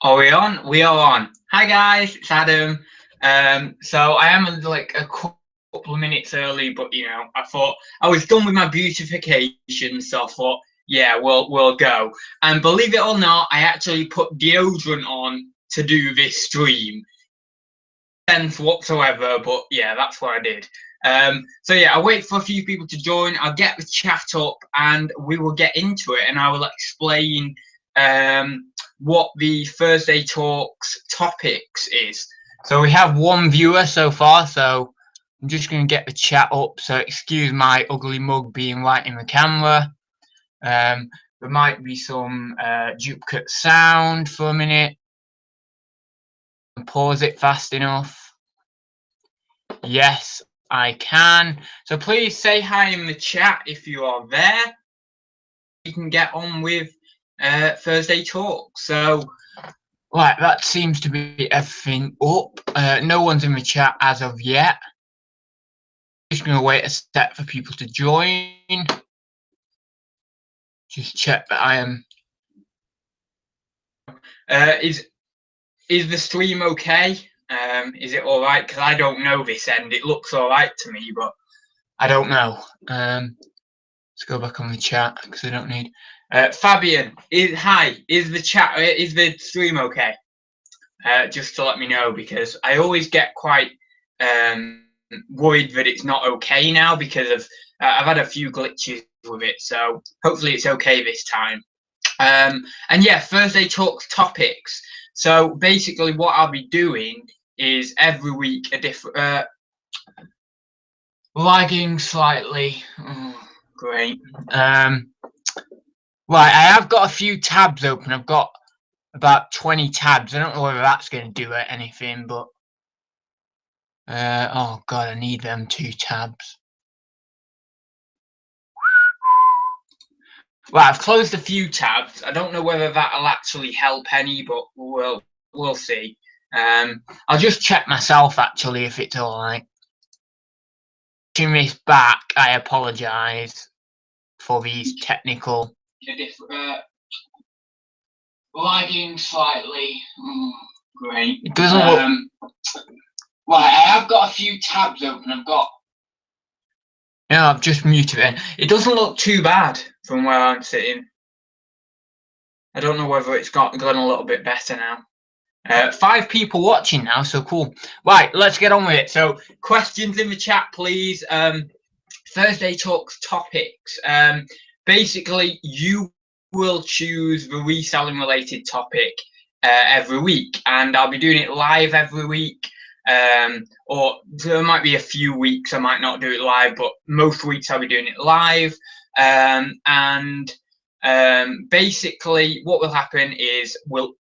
Are we on? We are on. Hi guys, it's Adam. So I am like a couple of minutes early, but I thought I was done with my beautification, so I thought, yeah, we'll go. And believe it or not, I actually put deodorant on to do this stream. Sense whatsoever, but yeah, that's what I did. So yeah, I'll wait for a few people to join. I'll get the chat up, and we will get into it, and I will explain what the Thursday Talks topics is. So we have one viewer so far, so I'm just going to get the chat up. So excuse my ugly mug being right in the camera. There might be some duplicate sound for a minute. Pause it fast enough. Yes, I can. So please say hi in the chat if you are there. You can get on with Thursday Talk. So, right, that seems to be everything up. No one's in the chat as of yet. Just going to wait a sec for people to join. Just check that I am. Is the stream okay? Is it all right? Because I don't know this end. It looks all right to me, but I don't know. Let's go back on the chat because I don't need. Fabian, hi. Is the stream okay? Just to let me know, because I always get quite worried that it's not okay now because of I've had a few glitches with it. So hopefully it's okay this time. And yeah, Thursday Talks topics. So basically, what I'll be doing is every week a different. Lagging slightly. Oh, great. Right, I have got a few tabs open. I've got about 20 tabs. I don't know whether that's going to do anything, but oh god, I need them 2 tabs. Right, I've closed a few tabs. I don't know whether that'll actually help any, but we'll see. I'll just check myself actually if it's all right. This back, I apologise for these technical. Lagging slightly. Oh, great. It doesn't look. Right, I have got a few tabs open. I've just muted it. It doesn't look too bad from where I'm sitting. I don't know whether it's gone a little bit better now. 5 people watching now, so cool. Right, let's get on with it. So, questions in the chat, please. Thursday Talks topics. Basically, you will choose the reselling related topic every week, and I'll be doing it live every week. Or there might be a few weeks I might not do it live, but most weeks I'll be doing it live. Basically, what will happen is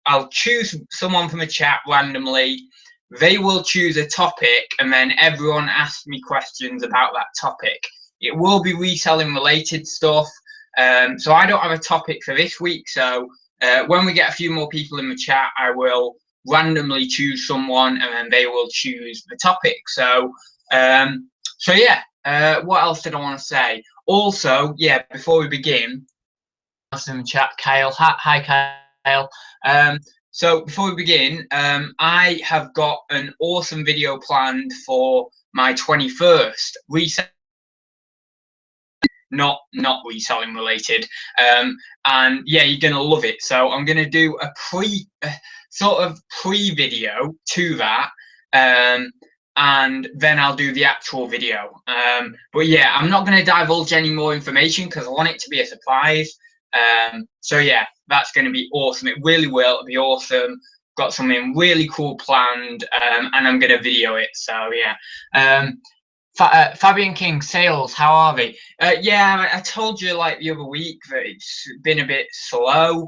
I'll choose someone from the chat randomly. They will choose a topic, and then everyone asks me questions about that topic. It will be reselling related stuff. So I don't have a topic for this week. So when we get a few more people in the chat, I will randomly choose someone, and then they will choose the topic. So yeah. What else did I want to say? Also, yeah, before we begin, in the chat, Kyle. Hi, Kyle. So before we begin, I have got an awesome video planned for my 21st reselling, not reselling related. And yeah, you're gonna love it. So I'm gonna do a pre video to that. And then I'll do the actual video. But yeah, I'm not going to divulge any more information because I want it to be a surprise. So yeah, that's going to be awesome. It really will be awesome. Got something really cool planned, and I'm going to video it. So yeah. Fabian King, sales, how are they? Yeah, I told you like the other week that it's been a bit slow.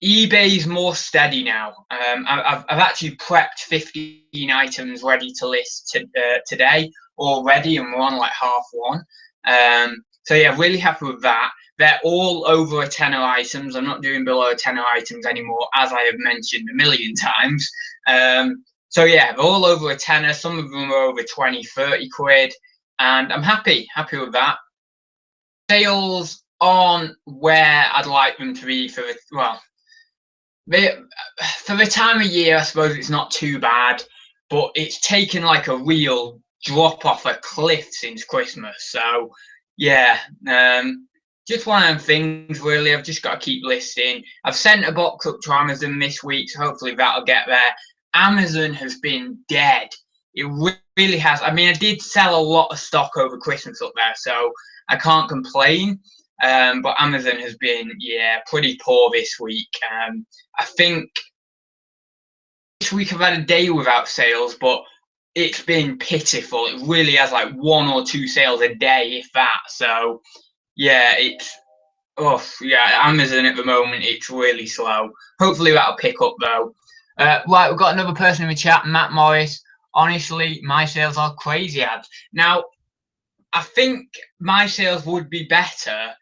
eBay's more steady now. I've actually prepped 15 items ready to list today already, and we're on like half 1. So yeah, really happy with that. They're all over a tenner items. I'm not doing below a tenner items anymore, as I have mentioned a million times. So yeah, they're all over a tenner. Some of them are over 20, 30 quid, and I'm happy with that. Sales aren't where I'd like them to be for the, well, for the time of year, I suppose it's not too bad, but it's taken like a real drop off a cliff since Christmas. So yeah, just one of them things really. I've just got to keep listing. I've sent a box up to Amazon this week, so hopefully that'll get there. Amazon has been dead. It really has. I mean, I did sell a lot of stock over Christmas up there, so I can't complain. But Amazon has been, yeah, pretty poor this week. I think this week I've had a day without sales, but it's been pitiful. It really has, like 1 or 2 sales a day, if that. So yeah, Amazon at the moment, it's really slow. Hopefully that'll pick up though. Right, we've got another person in the chat, Matt Morris. Honestly, my sales are crazy ads. Now, I think my sales would be better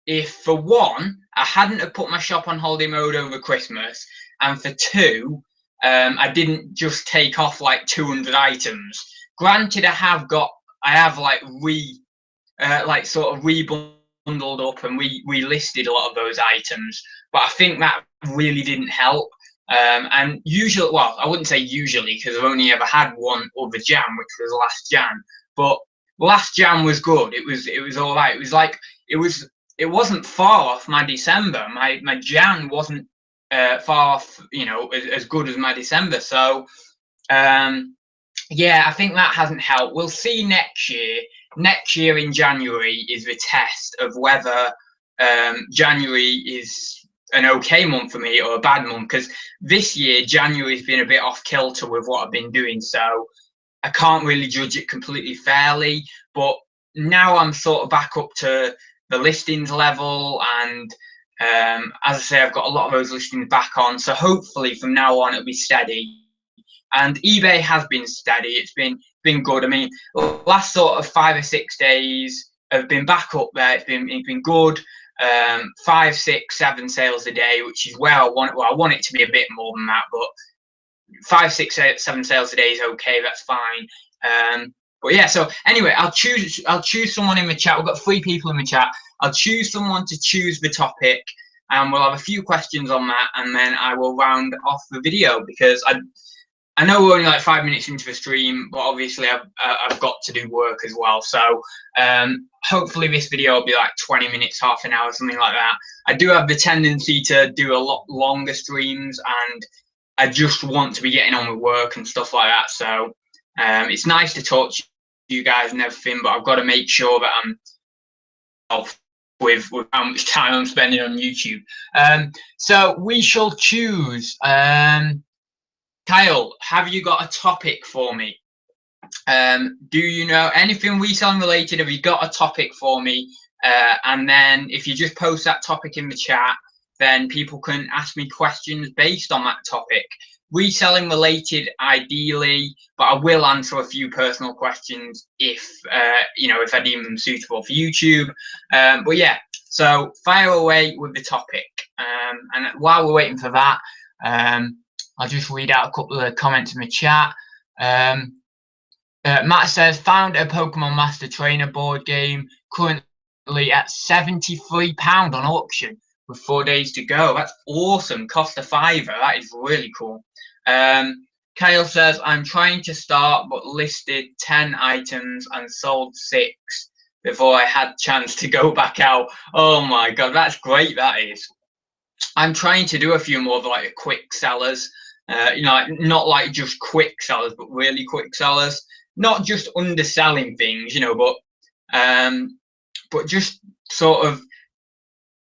if, for one, I hadn't have put my shop on holiday mode over Christmas, and for two, I didn't just take off like 200 items. Granted, I have like sort of rebundled up and relisted a lot of those items, but I think that really didn't help. And usually, well, I wouldn't say usually because I've only ever had one other Jan, which was last Jan. But last Jan was good. It was all right. It was like it wasn't far off my December. My Jan wasn't far off, as good as my December. So yeah, I think that hasn't helped. We'll see next year. Next year in January is the test of whether January is an okay month for me or a bad month, because this year January's been a bit off kilter with what I've been doing, so I can't really judge it completely fairly. But now I'm sort of back up to the listings level, and as I say, I've got a lot of those listings back on, so hopefully from now on it'll be steady. And eBay has been steady. It's been good. I mean, last sort of 5 or 6 days have been back up there. It's been good. 5, 6, 7 sales a day, which is where I want it. Well, I want it to be a bit more than that, but 5, 6, 7 sales a day is okay. That's fine. But yeah. So anyway, I'll choose someone in the chat. We've got 3 people in the chat. I'll choose someone to choose the topic, and we'll have a few questions on that, and then I will round off the video, because I know we're only like 5 minutes into the stream, but obviously I've got to do work as well. So hopefully this video will be like 20 minutes, half an hour, something like that. I do have the tendency to do a lot longer streams, and I just want to be getting on with work and stuff like that. So it's nice to talk to you guys and everything, but I've got to make sure that I'm off with how much time I'm spending on YouTube. So we shall choose. Kyle, have you got a topic for me? Do you know anything reselling related? Have you got a topic for me? And then if you just post that topic in the chat, then people can ask me questions based on that topic. Reselling related, ideally, but I will answer a few personal questions if if I deem them suitable for YouTube. But yeah, so fire away with the topic. And while we're waiting for that, I'll just read out a couple of comments in the chat. Matt says, found a Pokemon Master Trainer board game, currently at £73 on auction with 4 days to go. That's awesome. Cost a £5. That is really cool. Kyle says, I'm trying to start, but listed 10 items and sold 6 before I had chance to go back out. Oh my God, that's great. That is. I'm trying to do a few more of like quick sellers. Not like just quick sellers, but really quick sellers. Not just underselling things, but just sort of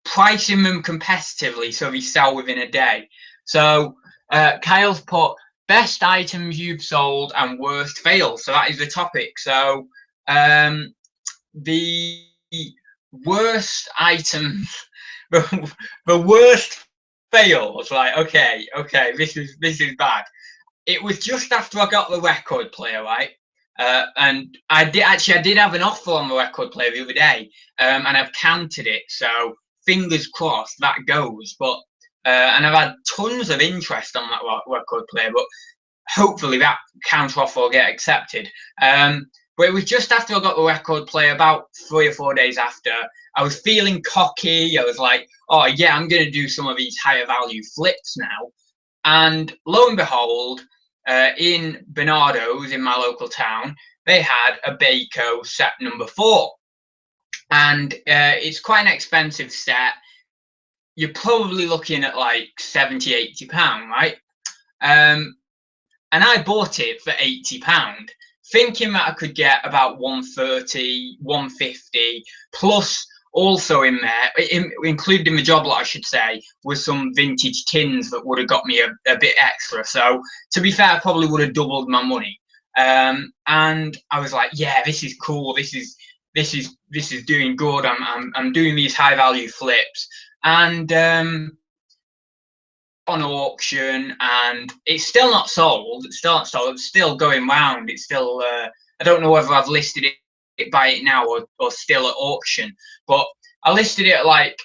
pricing them competitively so they sell within a day. So Kyle's put best items you've sold and worst fails. So that is the topic. So the worst items, the worst fails, like okay, this is bad. It was just after I got the record player, right? And I did have an offer on the record player the other day, and I've counted it, so fingers crossed that goes. But and I've had tons of interest on that record player, but hopefully that counter offer will get accepted. But But it was just after I got the record player, about 3 or 4 days after. I was feeling cocky. I was like, oh yeah, I'm going to do some of these higher value flips now. And lo and behold, in Bernardo's in my local town, they had a Baco set number 4. And it's quite an expensive set. You're probably looking at like 70, 80 pound, right? And I bought it for 80 pound, thinking that I could get about 130, 150, plus also in there, included in the job lot, I should say, was some vintage tins that would have got me a bit extra. So to be fair, I probably would have doubled my money. And I was like, yeah, this is cool. This is doing good. I'm doing these high value flips, and on auction, and it's still not sold. It's still not sold. It's still going round. It's still. I don't know whether I've listed it by it now or still at auction. But I listed it at like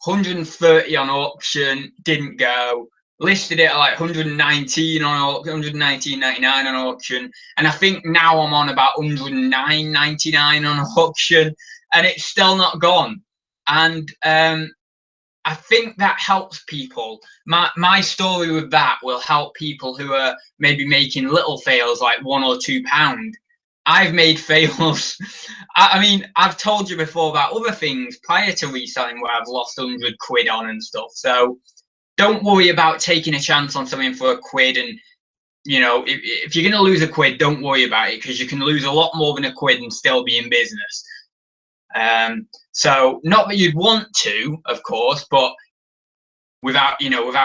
130 on auction. Didn't go. Listed it at like 119 on auction, 119.99 on auction, and I think now I'm on about 109.99 on auction, and it's still not gone. And I think that helps people. My story with that will help people who are maybe making little fails, like £1 or £2. I've made fails. I mean, I've told you before about other things prior to reselling where I've lost 100 quid on and stuff. So don't worry about taking a chance on something for a quid. And you know, if you're going to lose a quid, don't worry about it, because you can lose a lot more than a quid and still be in business. So not that you'd want to, of course, but without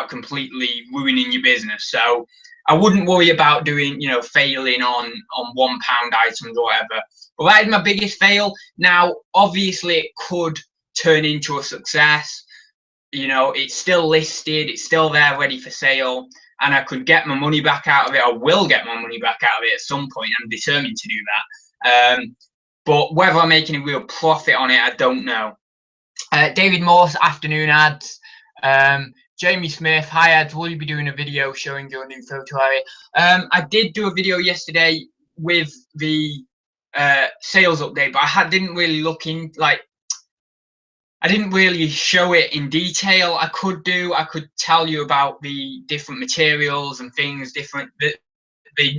completely ruining your business. So I wouldn't worry about doing, failing on £1 items or whatever. But that is my biggest fail. Now, obviously, it could turn into a success. It's still listed, it's still there ready for sale, and I could get my money back out of it. I will get my money back out of it at some point. I'm determined to do that. But whether I'm making a real profit on it, I don't know. David Morse, afternoon ads. Jamie Smith, hi ads, will you be doing a video showing your new photo area? I did do a video yesterday with the sales update, but I didn't really look in, I didn't really show it in detail. I could tell you about the different materials and things, the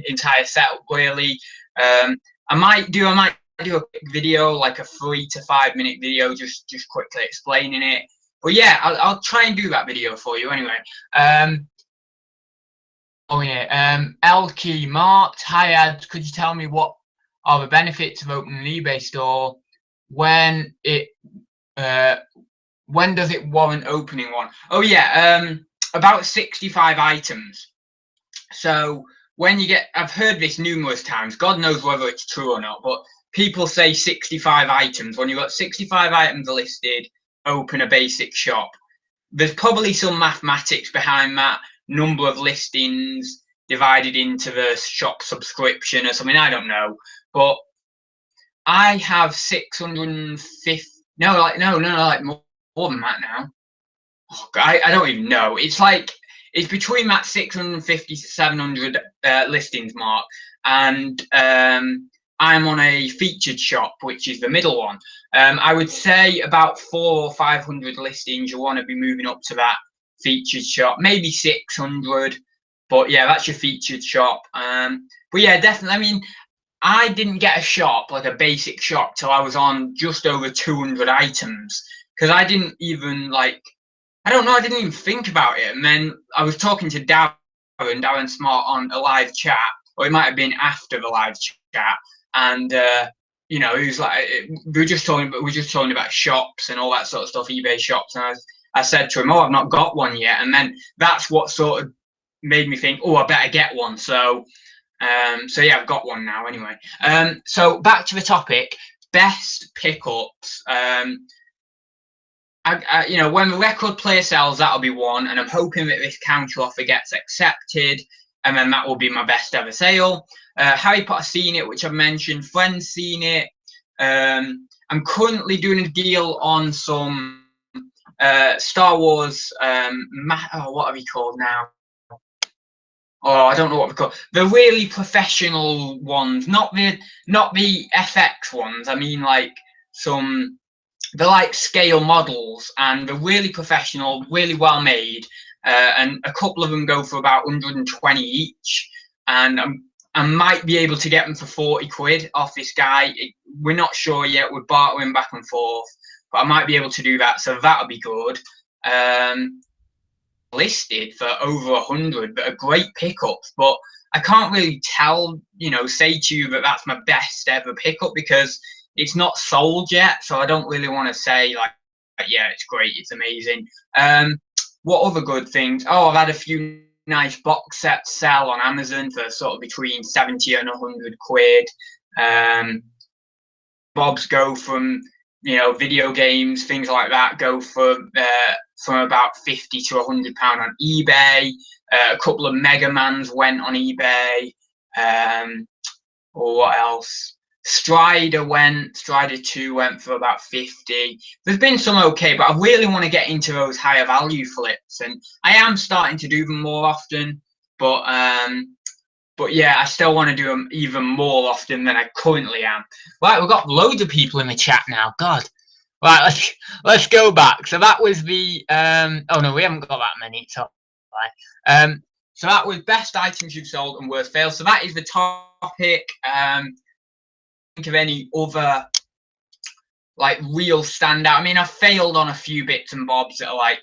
entire setup really. I might do a quick video, like a 3 to 5 minute video, just quickly explaining it. But yeah, I'll try and do that video for you anyway. Elkey Mart, hi ads, could you tell me what are the benefits of opening an eBay store? When does it warrant opening one? Oh yeah, about 65 items. So when you get, I've heard this numerous times, God knows whether it's true or not, but people say 65 items. When you've got 65 items listed, open a basic shop. There's probably some mathematics behind that, number of listings divided into the shop subscription or something, I don't know. But I have 650, like more than that now. Oh, God, I don't even know. It's between that 650 to 700 listings mark, and I'm on a featured shop, which is the middle one. I would say about 400 or 500 listings. You want to be moving up to that featured shop, maybe 600. But yeah, that's your featured shop. But yeah, definitely. I mean, I didn't get a shop, like a basic shop, till I was on just over 200 items, because I didn't even I don't know, I didn't even think about it. And then I was talking to Darren Smart on a live chat, or it might have been after the live chat, and he was like, we were just talking about shops and all that sort of stuff, eBay shops, and I said to him, oh, I've not got one yet, and then that's what sort of made me think, oh, I better get one. So yeah, I've got one now anyway. So back to the topic, best pickups. When the record player sells, that'll be one, and I'm hoping that this counter offer gets accepted, and then that will be my best ever sale. Harry Potter seen it, which I've mentioned. Friends seen it. I'm currently doing a deal on some Star Wars. What are we called now? oh, I don't know what they're called. The really professional ones, not the FX ones. I mean, like they're like scale models, and they're really professional, really well made. And a couple of them go for about 120 each. And I might be able to get them for 40 quid off this guy. We're not sure yet. We're bartering back and forth, but I might be able to do that. So that'll be good. Listed for over 100 that are great pickups, but I can't really say to you that that's my best ever pickup because it's not sold yet. So I don't really want to say like, yeah, it's great, it's amazing. What other good things? Oh, I've had a few nice box sets sell on Amazon for sort of between 70 and 100 quid. Bobs go from video games, things like that, go for from about 50 to 100 pound on eBay. A couple of Mega Mans went on eBay. Or what else? Strider 2 went for about 50. There's been some okay, but I really want to get into those higher value flips, and I am starting to do them more often. But yeah, I still want to do them even more often than I currently am. Right, we've got loads of people in the chat now. God. Right, let's go back. So that was the oh no, we haven't got that many. It's all right. So that was best items you've sold and worst fails. So that is the topic. Think of any other like real standout. I mean, I've failed on a few bits and bobs that are like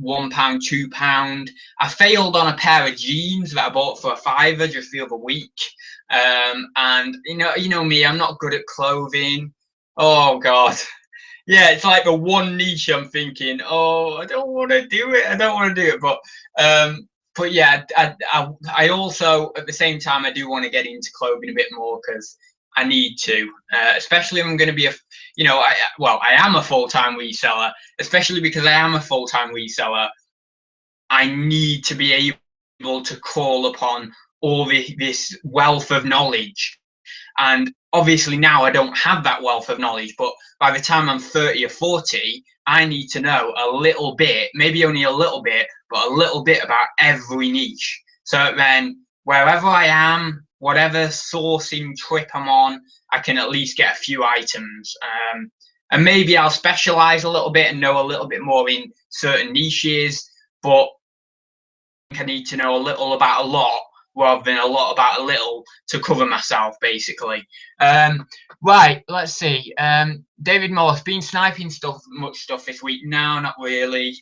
£1, £2. I failed on a pair of jeans that I bought for £5 just the other week. And you know me, I'm not good at clothing. Oh God. Yeah, it's like the one niche I'm thinking, oh, I don't want to do it. But yeah, I also at the same time I do want to get into clothing a bit more because I need to, especially if I'm going to be I am a full-time reseller, especially because I am a full-time reseller. I need to be able to call upon all this wealth of knowledge. And obviously now I don't have that wealth of knowledge, but by the time I'm 30 or 40, I need to know a little bit, maybe only a little bit, but a little bit about every niche. So then wherever I am, whatever sourcing trip I'm on, I can at least get a few items. And maybe I'll specialize a little bit and know a little bit more in certain niches, but I think I need to know a little about a lot rather than a lot about a little to cover myself, basically. Right, let's see. David Morris, been sniping much stuff this week? No, not really.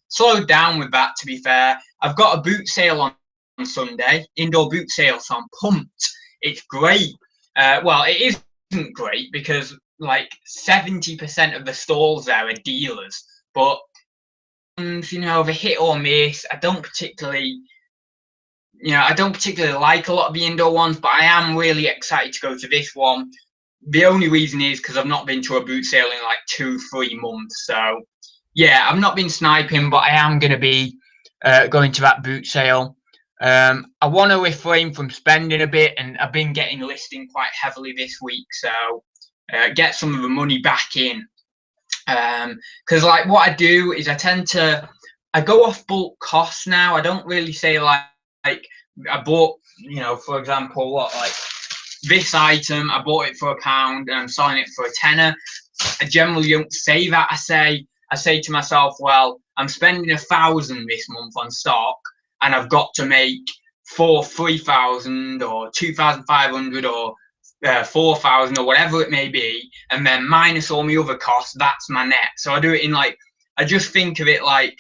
Slowed down with that, to be fair. I've got a boot sale on Sunday, indoor boot sale, so I'm pumped. It's great. Well, it isn't great because like 70% of the stalls there are dealers, but the hit or miss. I don't particularly like a lot of the indoor ones, but I am really excited to go to this one. The only reason is because I've not been to a boot sale in like 2-3 months. So yeah, I've not been sniping, but I am going to be going to that boot sale. I want to refrain from spending a bit, and I've been getting listing quite heavily this week, so get some of the money back in. Because like what I do is I go off bulk costs now. I don't really say like I bought, for example, like this item, I bought it for £1 and I'm selling it for £10. I generally don't say that. I say to myself, well, I'm spending 1,000 this month on stock, and I've got to make 3,000 or 2,500 or 4,000 or whatever it may be, and then minus all my other costs. That's my net. So I do it in I just think of it like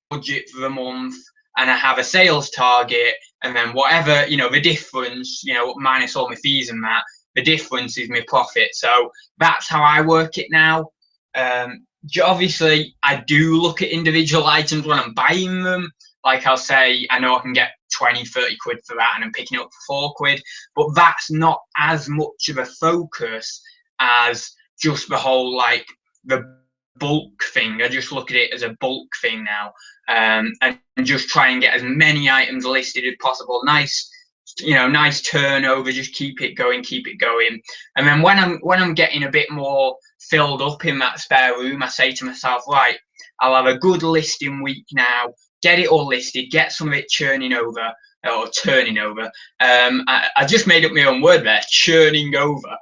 budget for the month, and I have a sales target, and then whatever, the difference, minus all my fees and that, the difference is my profit. So that's how I work it now. Obviously, I do look at individual items when I'm buying them. Like I'll say, I know I can get 20, 30 quid for that, and I'm picking it up for £4, but that's not as much of a focus as just the whole, the bulk thing. I just look at it as a bulk thing now, and just try and get as many items listed as possible. Nice turnover, just keep it going. And then when I'm getting a bit more filled up in that spare room, I say to myself, right, I'll have a good listing week now, get it all listed, get some of it churning over. or turning over. I just made up my own word there, churning over.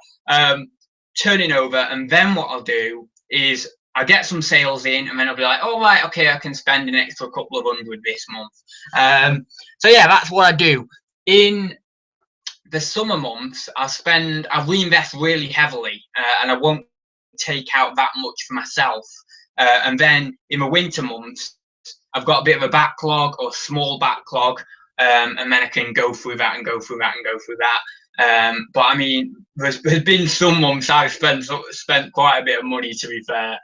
Turning over, and then what I'll do is I get some sales in, and then I'll be like, oh right, okay, I can spend an extra couple of hundred this month. So yeah, that's what I do. In the summer months, I reinvest really heavily, and I won't take out that much for myself. And then in the winter months, I've got a bit of a backlog or small backlog, and then I can go through that and go through that and go through that. But I mean, there's been some months I've spent quite a bit of money, to be fair.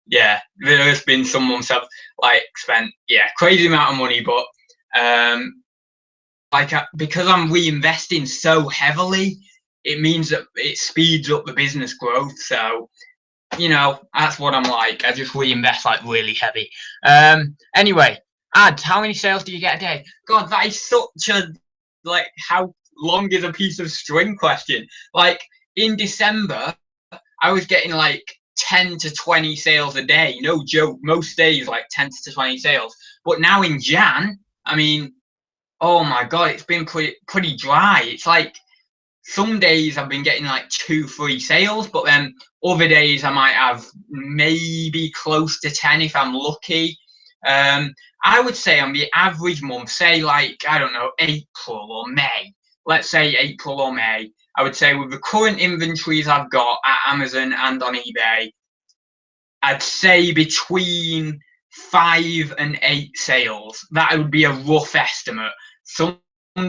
Yeah, there's been some months I've like spent crazy amount of money, but because I'm reinvesting so heavily, it means that it speeds up the business growth. So, you know, that's what I'm like. I just reinvest like really heavy. Anyway, ads, how many sales do you get a day? God, that is such a, like, how long is a piece of string question? Like, in December, I was getting like 10 to 20 sales a day. No joke. Most days, like 10 to 20 sales. But now in Jan, I mean, oh my God, it's been pretty dry. It's like some days I've been getting like 2-3 sales, but then other days I might have maybe close to 10 if I'm lucky. I would say on the average month, say like, I don't know, April or May, let's say April or May, I would say with the current inventories I've got at Amazon and on eBay, I'd say between 5 and 8 sales. That would be a rough estimate. Some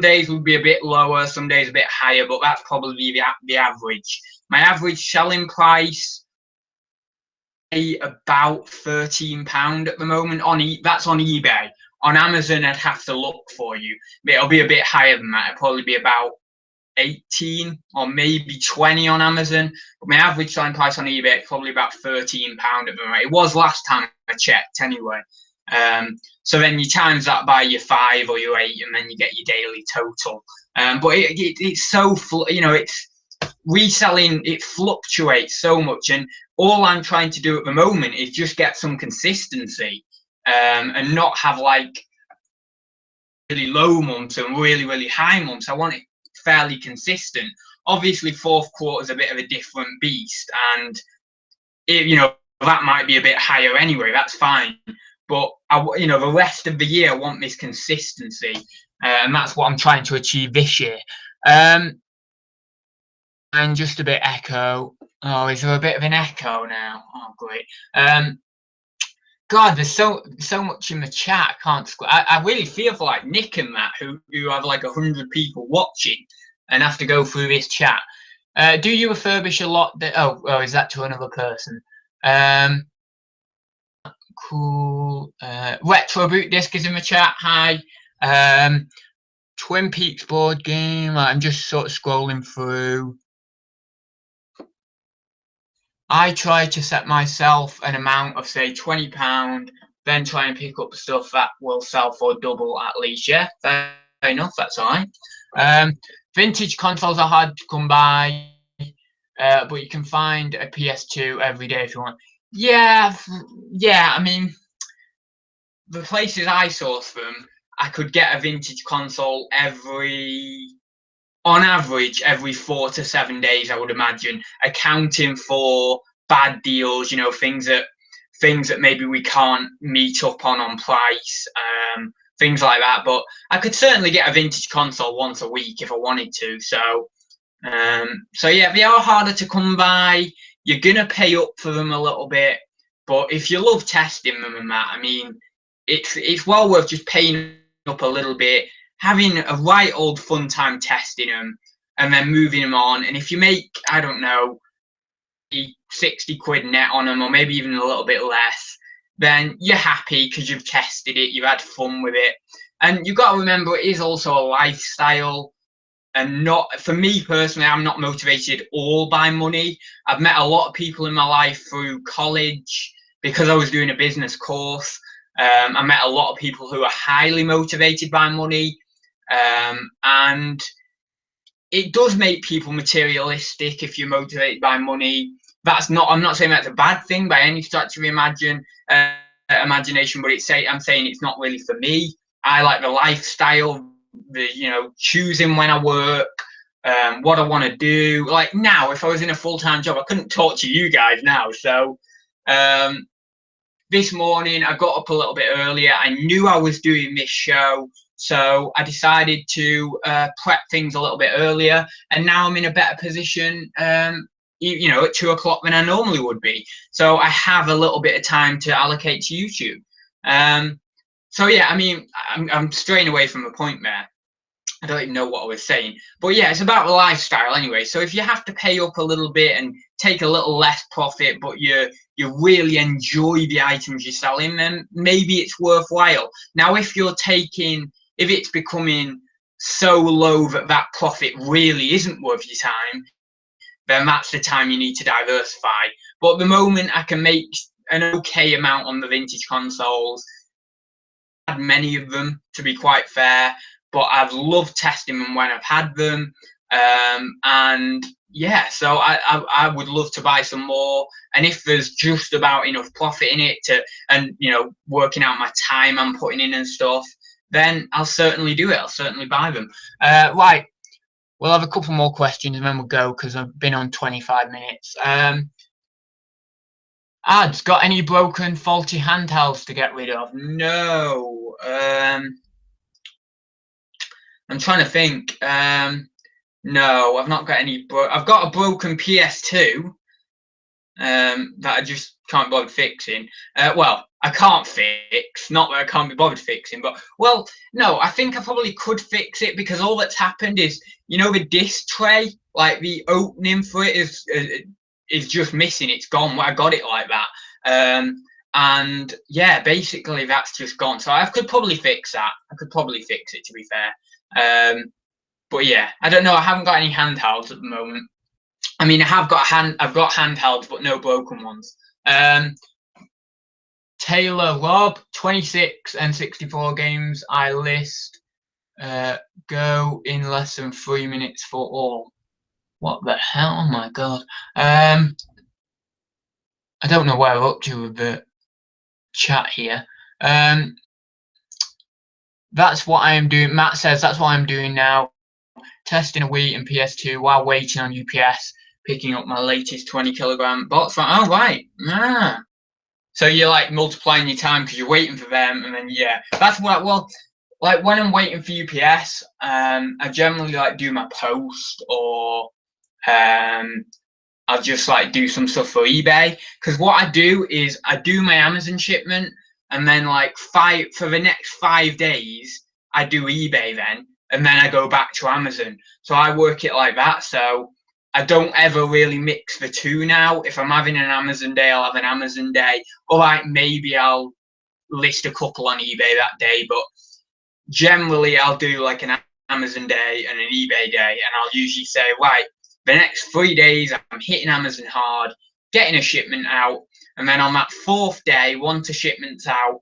days would be a bit lower, some days a bit higher, but that's probably the average. My average selling price about £13 at the moment. That's on eBay. On Amazon, I'd have to look for you. It'll be a bit higher than that. It'll probably be about 18 or maybe 20 on Amazon. But my average selling price on eBay is probably about £13 at the moment. It was last time I checked anyway. So then you times that by your 5 or your 8, and then you get your daily total. But it's so, you know, it's reselling, it fluctuates so much, and all I'm trying to do at the moment is just get some consistency, and not have like really low months and really high months. I want it fairly consistent. Obviously, fourth quarter is a bit of a different beast, and you know, that might be a bit higher anyway. That's fine. But you know, the rest of the year, I want this consistency, and that's what I'm trying to achieve this year. And just a bit echo. Oh, is there a bit of an echo now? Oh, great. God, there's so much in the chat. I really feel for like Nick and that who have like 100 people watching and have to go through this chat. Do you refurbish a lot? Oh, is that to another person? Cool. Retro Boot Disc is in the chat. Hi. Twin Peaks board game. I'm just sort of scrolling through. I try to set myself an amount of say £20, then try and pick up stuff that will sell for double at least. Yeah, fair enough. That's all right. Vintage consoles are hard to come by, but you can find a PS2 every day if you want. Yeah. I mean, the places I source them, I could get a vintage console on average, every 4 to 7 days, I would imagine, accounting for bad deals, you know, things that maybe we can't meet up on price, things like that. But I could certainly get a vintage console once a week if I wanted to. So yeah, they are harder to come by. You're gonna pay up for them a little bit, but if you love testing them and that, I mean, it's well worth just paying up a little bit, having a right old fun time testing them, and then moving them on. And if you make, I don't know, 60 quid net on them, or maybe even a little bit less, then you're happy because you've tested it, you've had fun with it. And you've got to remember, it is also a lifestyle. And not, for me personally, I'm not motivated all by money. I've met a lot of people in my life through college because I was doing a business course. I met a lot of people who are highly motivated by money, and it does make people materialistic if you're motivated by money. I'm not saying that's a bad thing by any stretch of imagination, but I'm saying it's not really for me. I like the lifestyle, the, you know, choosing when I work, what I want to do. Like now, if I was in a full-time job, I couldn't talk to you guys now. So this morning I got up a little bit earlier. I knew I was doing this show, so I decided to prep things a little bit earlier, and now I'm in a better position, you know, at 2 o'clock than I normally would be. So I have a little bit of time to allocate to YouTube. So yeah, I mean, I'm straying away from the point there. I don't even know what I was saying, but yeah, it's about the lifestyle anyway. So if you have to pay up a little bit and take a little less profit, but you really enjoy the items you're selling, then maybe it's worthwhile. Now, if it's becoming so low that that profit really isn't worth your time, then that's the time you need to diversify. But at the moment, I can make an okay amount on the vintage consoles. I've had many of them, to be quite fair, but I've loved testing them when I've had them. And yeah, so I would love to buy some more. And if there's just about enough profit in it and you know, working out my time I'm putting in and stuff, then I'll certainly do it. I'll certainly buy them. Right. We'll have a couple more questions and then we'll go, because I've been on 25 minutes. Ads, got any broken, faulty handhelds to get rid of? No. I'm trying to think. No, I've not got any. I've got a broken PS2 that I just can't bother fixing. Well, I can't fix. Not that I can't be bothered fixing, but well, no, I think I probably could fix it, because all that's happened is, you know, the disc tray, like the opening for it is just missing. It's gone. I got it like that. And yeah, basically that's just gone. So I could probably fix that. I could probably fix it, to be fair. But yeah, I don't know. I haven't got any handhelds at the moment. I mean, I've got handhelds, but no broken ones. Taylor Rob, 26 and 64 games I list go in less than 3 minutes for all. What the hell? Oh my god. I don't know where we're up to with the chat here. That's what I am doing. Matt says that's what I'm doing now. Testing a Wii and PS2 while waiting on UPS, picking up my latest 20-kilogram box. Oh, right. Ah. So you're like multiplying your time because you're waiting for them, and then yeah, that's what. Well, like when I'm waiting for UPS, I generally like do my post, or I'll just like do some stuff for eBay. Because what I do is I do my Amazon shipment, and then like for the next 5 days, I do eBay then, and then I go back to Amazon. So I work it like that. So I don't ever really mix the two now. If I'm having an Amazon day, I'll have an Amazon day. Or like maybe I'll list a couple on eBay that day. But generally, I'll do like an Amazon day and an eBay day. And I'll usually say, right, the next 3 days, I'm hitting Amazon hard, getting a shipment out. And then on that 4th day, once a shipment's out,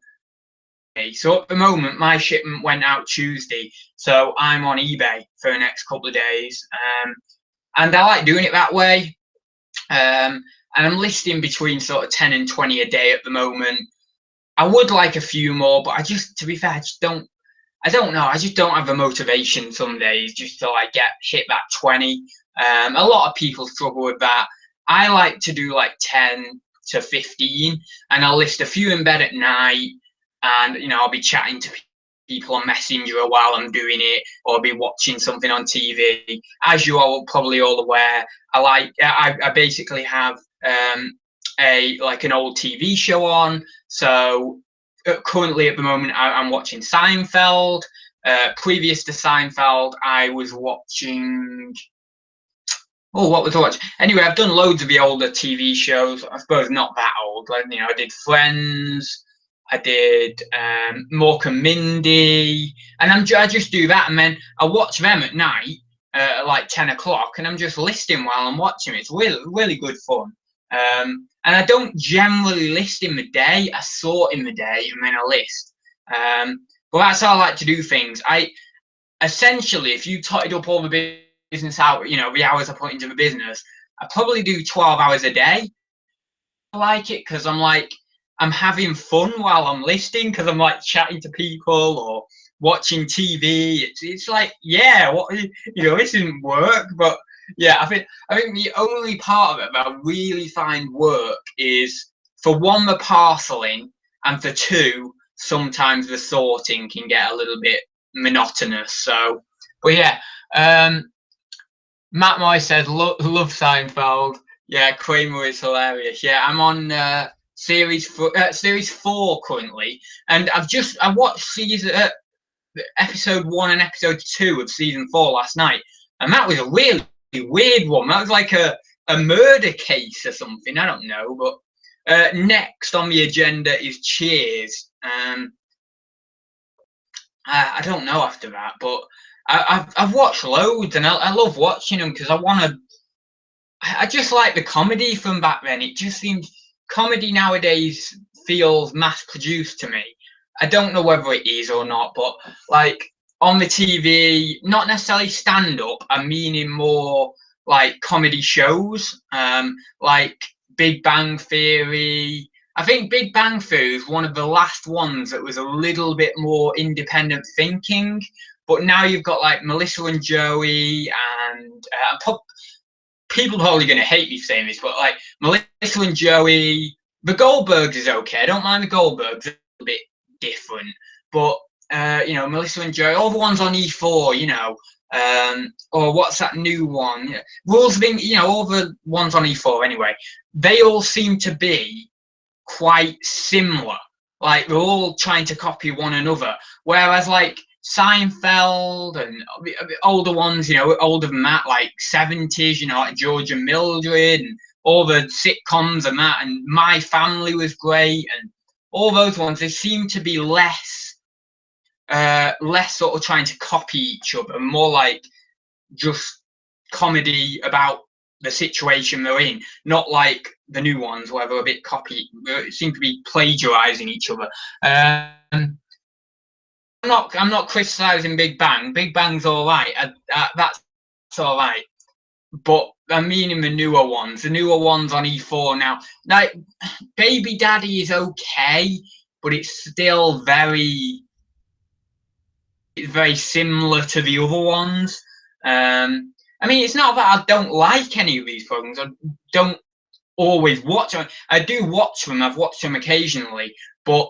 so at the moment, my shipment went out Tuesday. So I'm on eBay for the next couple of days. And I like doing it that way. And I'm listing between sort of 10 and 20 a day at the moment. I would like a few more, but to be fair, I don't know. I just don't have the motivation some days just to like hit that 20. A lot of people struggle with that. I like to do like 10 to 15, and I'll list a few in bed at night, and you know, I'll be chatting to people on Messenger while I'm doing it, or be watching something on TV. As you are probably all aware, I basically have an old TV show on. So currently at the moment I'm watching Seinfeld. Previous to Seinfeld, I was watching. Oh, what was I watching? Anyway, I've done loads of the older TV shows. I suppose not that old. Like, you know, I did Friends. I did Mork and Mindy, and I just do that, and then I watch them at night at like 10 o'clock, and I'm just listing while I'm watching it. It's really, really good fun. And I don't generally list in the day. I sort in the day, and then I list. But that's how I like to do things. Essentially, if you totted up all the business out, you know, the hours I put into the business, I probably do 12 hours a day. I like it because I'm I'm having fun while I'm listening, because I'm like chatting to people or watching TV. It's like, yeah, what, you know, this isn't work, but yeah, I think the only part of it that I really find work is, for one, the parceling, and for two, sometimes the sorting can get a little bit monotonous. So, but yeah, Matt Moy says, love Seinfeld. Yeah, Kramer is hilarious. Yeah, I'm on series 4 currently, and I watched episode 1 and episode 2 of season 4 last night, and that was a really weird one. That was like a murder case or something. I don't know, but next on the agenda is Cheers. I don't know after that, but I've watched loads, and I love watching them because I just like the comedy from back then. It just seems comedy nowadays feels mass produced to me. I don't know whether it is or not, but like on the TV, not necessarily stand up, I'm meaning more like comedy shows, like Big Bang Theory. I think Big Bang Theory is one of the last ones that was a little bit more independent thinking. But now you've got like Melissa and Joey, and people are probably going to hate me saying this, but like Melissa and Joey, the Goldbergs is okay. I don't mind the Goldbergs, a bit different, but you know, Melissa and Joey, all the ones on E4, you know, or what's that new one? Yeah. Rules being, you know, all the ones on E4 anyway, they all seem to be quite similar. Like they're all trying to copy one another, whereas like Seinfeld and older ones, you know, older than that, like 70s, you know, like George and Mildred, and all the sitcoms and that, and My Family was great, and all those ones, they seem to be less sort of trying to copy each other, more like just comedy about the situation they're in, not like the new ones where they're a bit copy, seem to be plagiarizing each other. I'm not criticizing Big Bang. Big Bang's all right. That's all right. But I'm meaning the newer ones. The newer ones on E4 now. Like Baby Daddy is okay, but it's still very similar to the other ones. I mean, it's not that I don't like any of these programs. I don't always watch them. I do watch them. I've watched them occasionally, but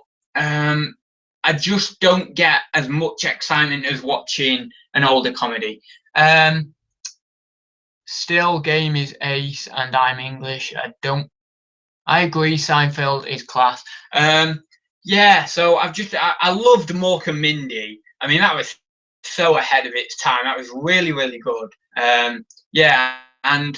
I just don't get as much excitement as watching an older comedy. Still, Game is ace, and I'm English. I agree. Seinfeld is class. Yeah. So I loved Mork and Mindy. I mean, that was so ahead of its time. That was really good. Yeah, and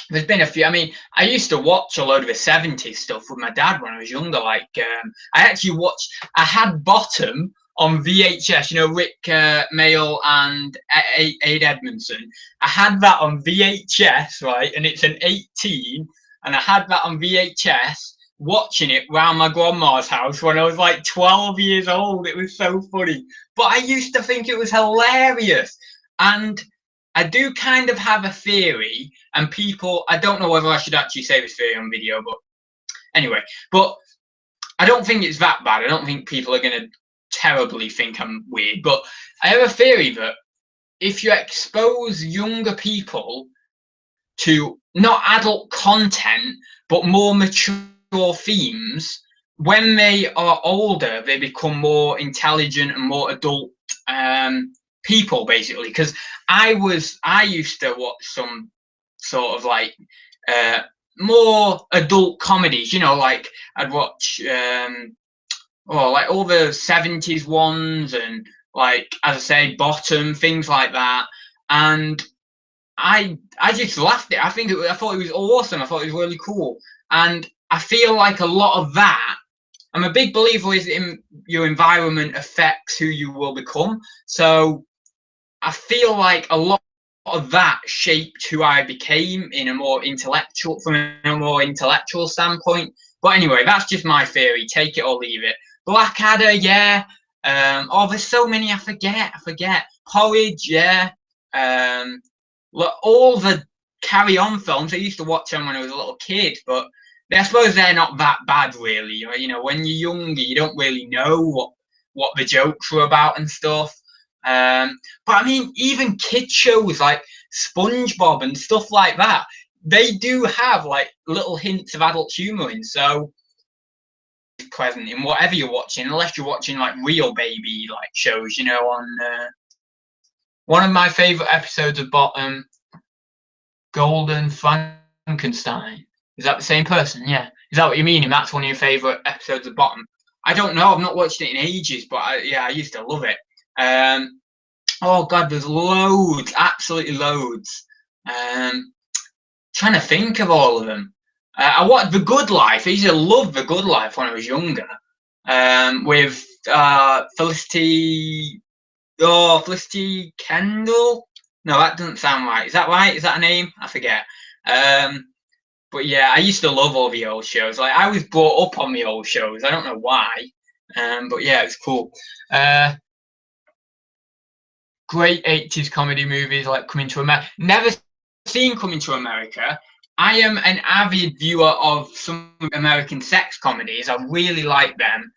there's been a few. I mean, I used to watch a load of the 70s stuff with my dad when I was younger. Like, I actually watched. I had Bottom on VHS. You know, Rick Mayall and Aid Edmondson. I had that on VHS, right? And it's an 18, and I had that on VHS. Watching it round my grandma's house when I was like 12 years old. It was so funny. But I used to think it was hilarious. And I do kind of have a theory, and people, I don't know whether I should actually say this theory on video, but anyway, but I don't think it's that bad. I don't think people are going to terribly think I'm weird, but I have a theory that if you expose younger people to not adult content, but more mature themes, when they are older, they become more intelligent and more adult people, basically. Because I used to watch some sort of like more adult comedies, you know, like I'd watch like all the 70s ones, and like, as I say, Bottom, things like that. And I just laughed it. I thought it was awesome. I thought it was really cool. And I feel like a lot of that, I'm a big believer in your environment affects who you will become. So I feel like a lot of that shaped who I became in a more intellectual, from a more intellectual standpoint. But anyway, that's just my theory. Take it or leave it. Blackadder, yeah. There's so many I forget. Porridge, yeah. Look, all the Carry On films, I used to watch them when I was a little kid, but I suppose they're not that bad, really. You know, when you're younger, you don't really know what the jokes were about and stuff. But I mean, even kid shows like SpongeBob and stuff like that, they do have like little hints of adult humor in. So present in whatever you're watching, unless you're watching like real baby like shows. You know, on one of my favorite episodes of Bottom, Golden Frankenstein. Is that the same person? Yeah. Is that what you mean? And that's one of your favorite episodes of Bottom? I don't know. I've not watched it in ages, but I used to love it. Oh God, there's loads, absolutely loads. Trying to think of all of them. I watched The Good Life. I used to love The Good Life when I was younger. With Felicity. Oh, Felicity Kendall. No, that doesn't sound right. Is that right? Is that a name? I forget. But yeah, I used to love all the old shows. Like I was brought up on the old shows. I don't know why. But yeah, it's cool. Great 80s comedy movies like Coming to America. Never seen Coming to America. I am an avid viewer of some American sex comedies. I really like them.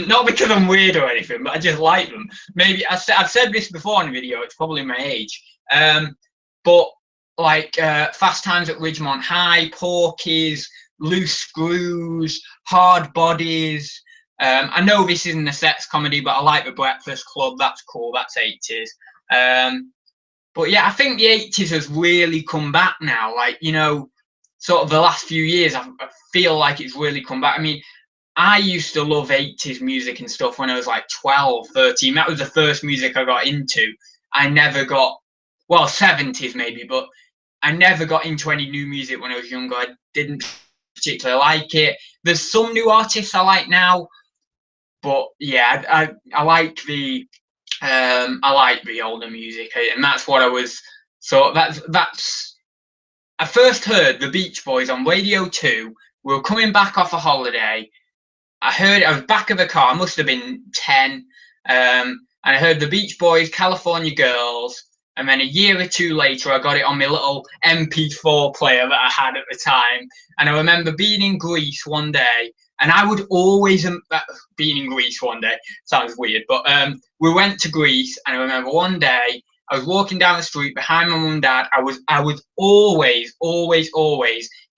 Not because I'm weird or anything, but I just like them. Maybe I've said this before in a video. It's probably my age. But like Fast Times at Ridgemont High, Porky's, Loose Screws, Hard Bodies. I know this isn't a sex comedy, but I like The Breakfast Club. That's cool. That's 80s. But yeah, I think the 80s has really come back now. Like, you know, sort of the last few years, I feel like it's really come back. I mean, I used to love 80s music and stuff when I was like 12, 13. That was the first music I got into. I never got, well, 70s maybe, but I never got into any new music when I was younger. I didn't particularly like it. There's some new artists I like now, but yeah, I like the older music, and that's what I was. So that's. I first heard the Beach Boys on Radio 2. We were coming back off a holiday. I heard it. I was back of the car. I must have been 10. And I heard the Beach Boys, California Girls, and then a year or two later, I got it on my little MP4 player that I had at the time. And I remember being in Greece one day, and I would always being in Greece one day. Sounds weird, but we went to Greece, and I remember one day I was walking down the street behind my mum and dad. I was always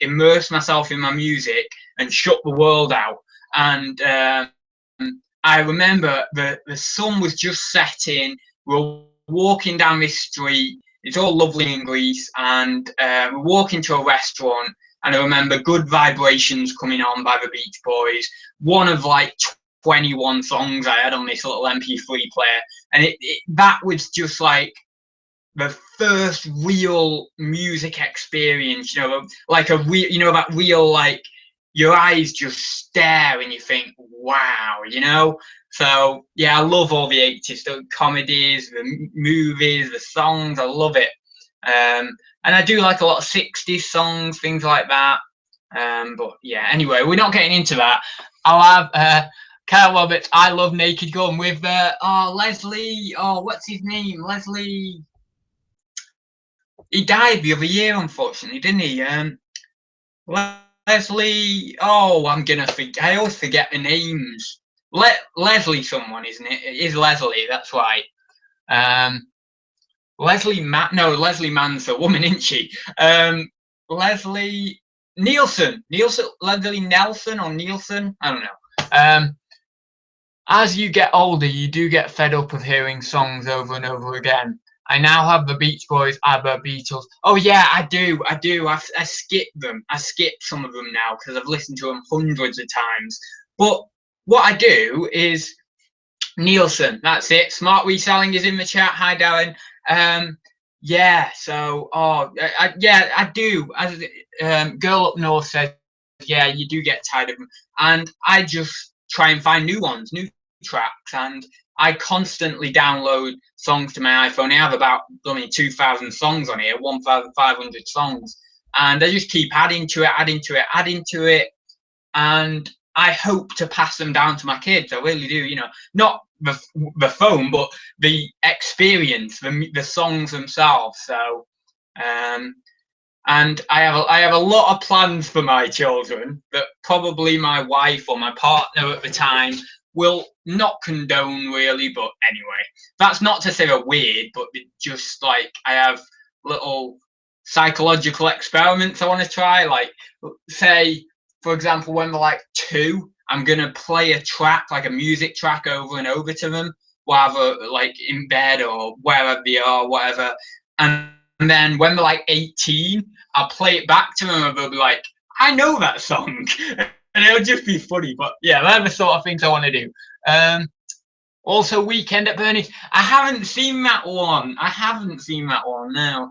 immerse myself in my music and shut the world out. And I remember the sun was just setting. We were walking down this street. It's all lovely in Greece, and we walk into a restaurant. And I remember Good Vibrations coming on by the Beach Boys. One of like 21 songs I had on this little MP3 player, and that was just like the first real music experience. You know, like a real, you know, that real like your eyes just stare and you think, wow, you know. So yeah, I love all the 80s, the comedies, the movies, the songs. I love it. And I do like a lot of 60s songs, things like that. But yeah, anyway, we're not getting into that. I'll have Kyle Roberts, I Love Naked Gun with Leslie, what's his name? Leslie. He died the other year, unfortunately, didn't he? Leslie. Oh, I'm gonna forget. I always forget the names. Leslie, someone, isn't it? It is Leslie. That's right. Leslie Mann's a woman, isn't she? Leslie Nielsen. Leslie Nelson or Nielsen? I don't know. As you get older, you do get fed up of hearing songs over and over again. I now have the Beach Boys, ABBA, Beatles. Oh yeah, I do. I skip them. I skip some of them now because I've listened to them hundreds of times. But what I do is Nielsen. That's it. Smart Reselling is in the chat. Hi, Darren. Yeah. So, I do. As Girl Up North says, yeah, you do get tired of them, and I just try and find new ones, new tracks, and I constantly download songs to my iPhone. I have about 2,000 songs on here, 1,500 songs, and I just keep adding to it, and I hope to pass them down to my kids. I really do. You know, not the phone, but the experience, the songs themselves. So, and I have a lot of plans for my children that probably my wife or my partner at the time will not condone really. But anyway, that's not to say they're weird, but just like I have little psychological experiments I want to try. Like, say, for example, when they're like 2, I'm gonna play a track, like a music track, over and over to them, whether like in bed or wherever they are, whatever. And then when they're like 18, I'll play it back to them and they'll be like, I know that song. And it'll just be funny. But yeah, they're the sort of things I want to do. Also, Weekend at Bernie's. I haven't seen that one. I haven't seen that one, no.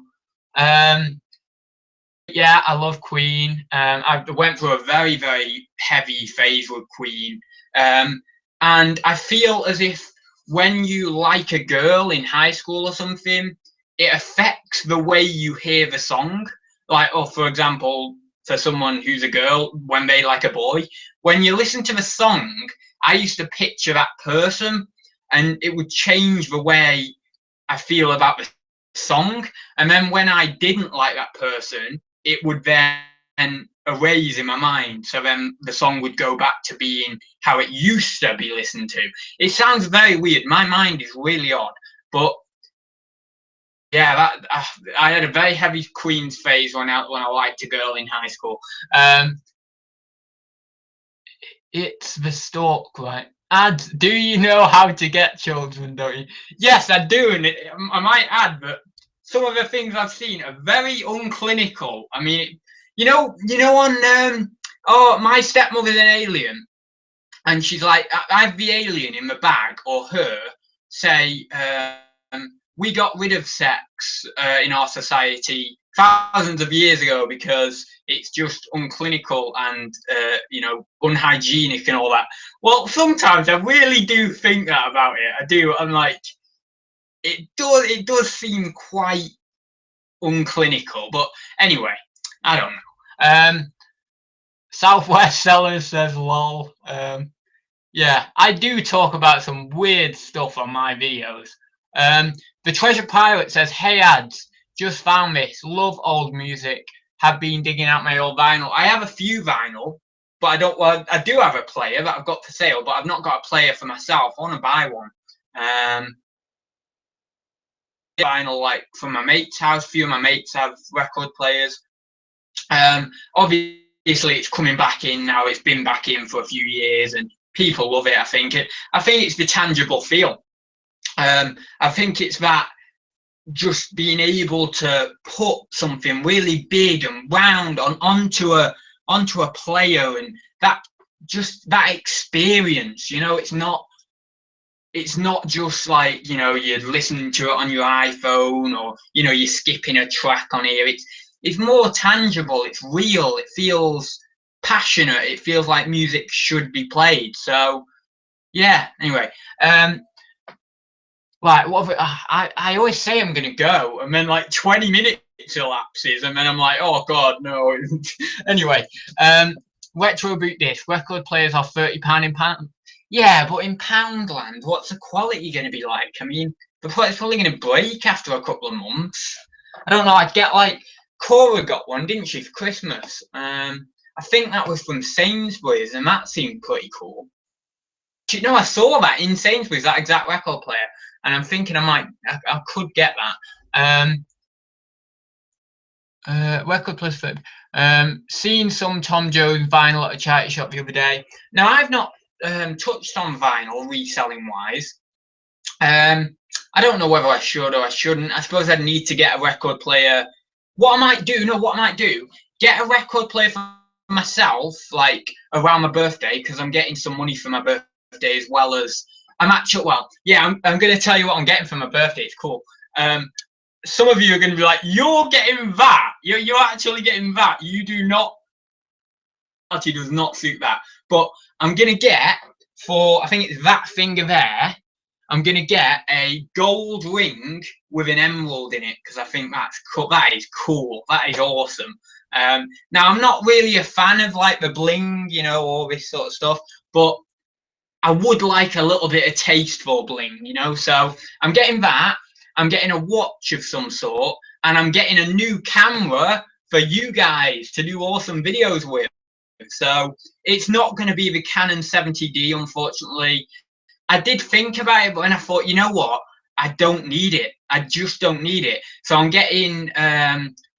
Yeah, I love Queen. I went through a very, very heavy phase with Queen. And I feel as if when you like a girl in high school or something, it affects the way you hear the song. Like, or for example, for someone who's a girl, when they like a boy, when you listen to the song, I used to picture that person, and it would change the way I feel about the song. And then when I didn't like that person, it would then erase in my mind. So then the song would go back to being how it used to be listened to. It sounds very weird. My mind is really odd, but yeah, that I had a very heavy Queen's phase when I liked a girl in high school. It's the stalk, right? Ads, do you know how to get children, don't you? Yes, I do, and I might add that some of the things I've seen are very unclinical. I mean, you know on oh, My Stepmother's an Alien, and she's like, I have the alien in the bag, or her say, we got rid of sex in our society thousands of years ago because it's just unclinical and unhygienic and all that. Well, sometimes I really do think that about it. I do. I'm like, it does seem quite unclinical. But anyway, I don't know. Southwest Sellers says lol. Yeah, I do talk about some weird stuff on my videos. The Treasure Pirate says, hey ads, just found this, love old music, have been digging out my old vinyl. I have a few vinyl, but I do have a player that I've got for sale, but I've not got a player for myself. I want to buy one. Vinyl, like from my mate's house, a few of my mates have record players. Obviously it's coming back in now. It's been back in for a few years and people love it. I think it's the tangible feel. I think it's that just being able to put something really big and round onto a player, and that experience, it's not just like, you're listening to it on your iPhone, or you're skipping a track on here. It's more tangible, it's real, it feels passionate, it feels like music should be played. So yeah, anyway, like I always say I'm gonna go, and then like 20 minutes elapses, and then I'm like, oh god, no. Anyway, retro boot disc record players are £30 in pound. Yeah, but in Poundland, what's the quality gonna be like? I mean, the product's probably gonna break after a couple of months. I don't know. I'd get like, Cora got one, didn't she, for Christmas? I think that was from Sainsbury's, and that seemed pretty cool. I saw that in Sainsbury's, that exact record player, and I'm thinking I could get that. Record plus flip. Seen some Tom Jones vinyl at a charity shop the other day. Now, I've not touched on vinyl reselling wise. I don't know whether I should or I shouldn't. I suppose I'd need to get a record player. What I might do, get a record player for myself, like around my birthday, because I'm getting some money for my birthday, as well as I'm going to tell you what I'm getting for my birthday. It's cool. Some of you are going to be like, you're getting that. You're actually getting that. You do not. Actually, does not suit that. But I'm going to get, for, I think it's that finger there, I'm going to get a gold ring with an emerald in it, because I think that's cool. That is cool. That is awesome. Now, I'm not really a fan of like the bling, all this sort of stuff, but I would like a little bit of taste for bling, so I'm getting that. I'm getting a watch of some sort, and I'm getting a new camera for you guys to do awesome videos with. So it's not going to be the Canon 70D, unfortunately. I did think about it, but then I thought, you know what? I don't need it. I just don't need it. So I'm getting,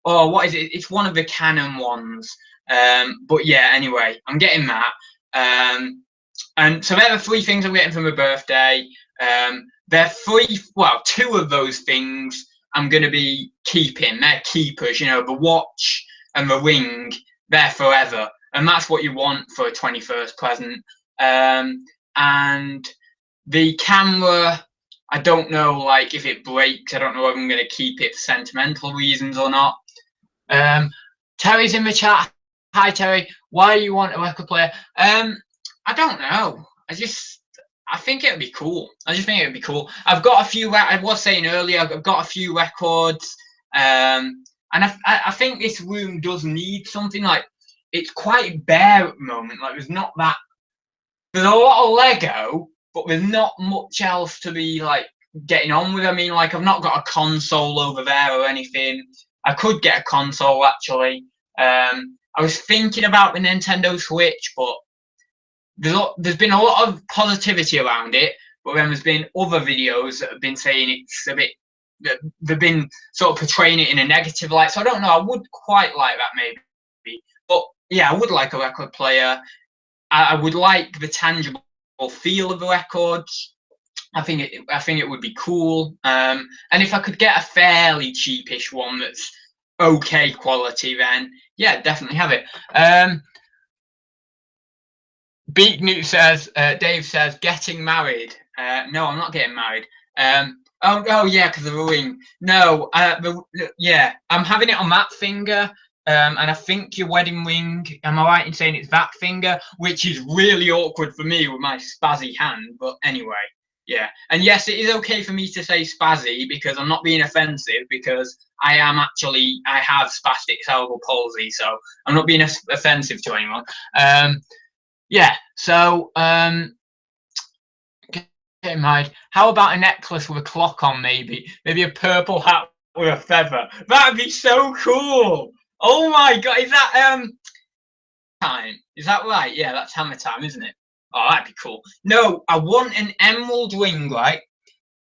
oh, what is it? It's one of the Canon ones. But yeah, anyway, I'm getting that. And so they're the 3 things I'm getting for my birthday. They're 3, well, 2 of those things I'm going to be keeping. They're keepers, you know, the watch and the ring, they're forever. And that's what you want for a 21st present. And the camera, I don't know, like, if it breaks, I don't know if I'm going to keep it for sentimental reasons or not. Terry's in the chat. Hi, Terry. Why do you want a record player? I don't know. I think it would be cool. I just think it would be cool. I've got a few, I was saying earlier, I've got a few records. And I think this room does need something. Like, it's quite bare at the moment. Like, there's a lot of Lego, but there's not much else to be, like, getting on with. I mean, like, I've not got a console over there or anything. I could get a console, actually. I was thinking about the Nintendo Switch, but there's been a lot of positivity around it, but then there's been other videos that have been saying it's a bit, they've been sort of portraying it in a negative light. So I don't know. I would quite like that, maybe. But yeah, I would like a record player. I would like the tangible feel of the records. I think it would be cool. And if I could get a fairly cheapish one that's okay quality, then yeah, definitely have it. Beat Newt says, Dave says, getting married. No, I'm not getting married. Oh yeah, because of the ring. No, yeah, I'm having it on that finger. And I think your wedding ring, am I right in saying it's that finger? Which is really awkward for me with my spazzy hand. But anyway, yeah. And yes, it is okay for me to say spazzy because I'm not being offensive, because I have spastic cerebral palsy. So I'm not being offensive to anyone. Yeah, so get married. How about a necklace with a clock on, maybe a purple hat with a feather? That'd be so cool. Oh my god, is that time? Is that right? Yeah, that's hammer time, isn't it? Oh, that'd be cool. No, I want an emerald ring, right?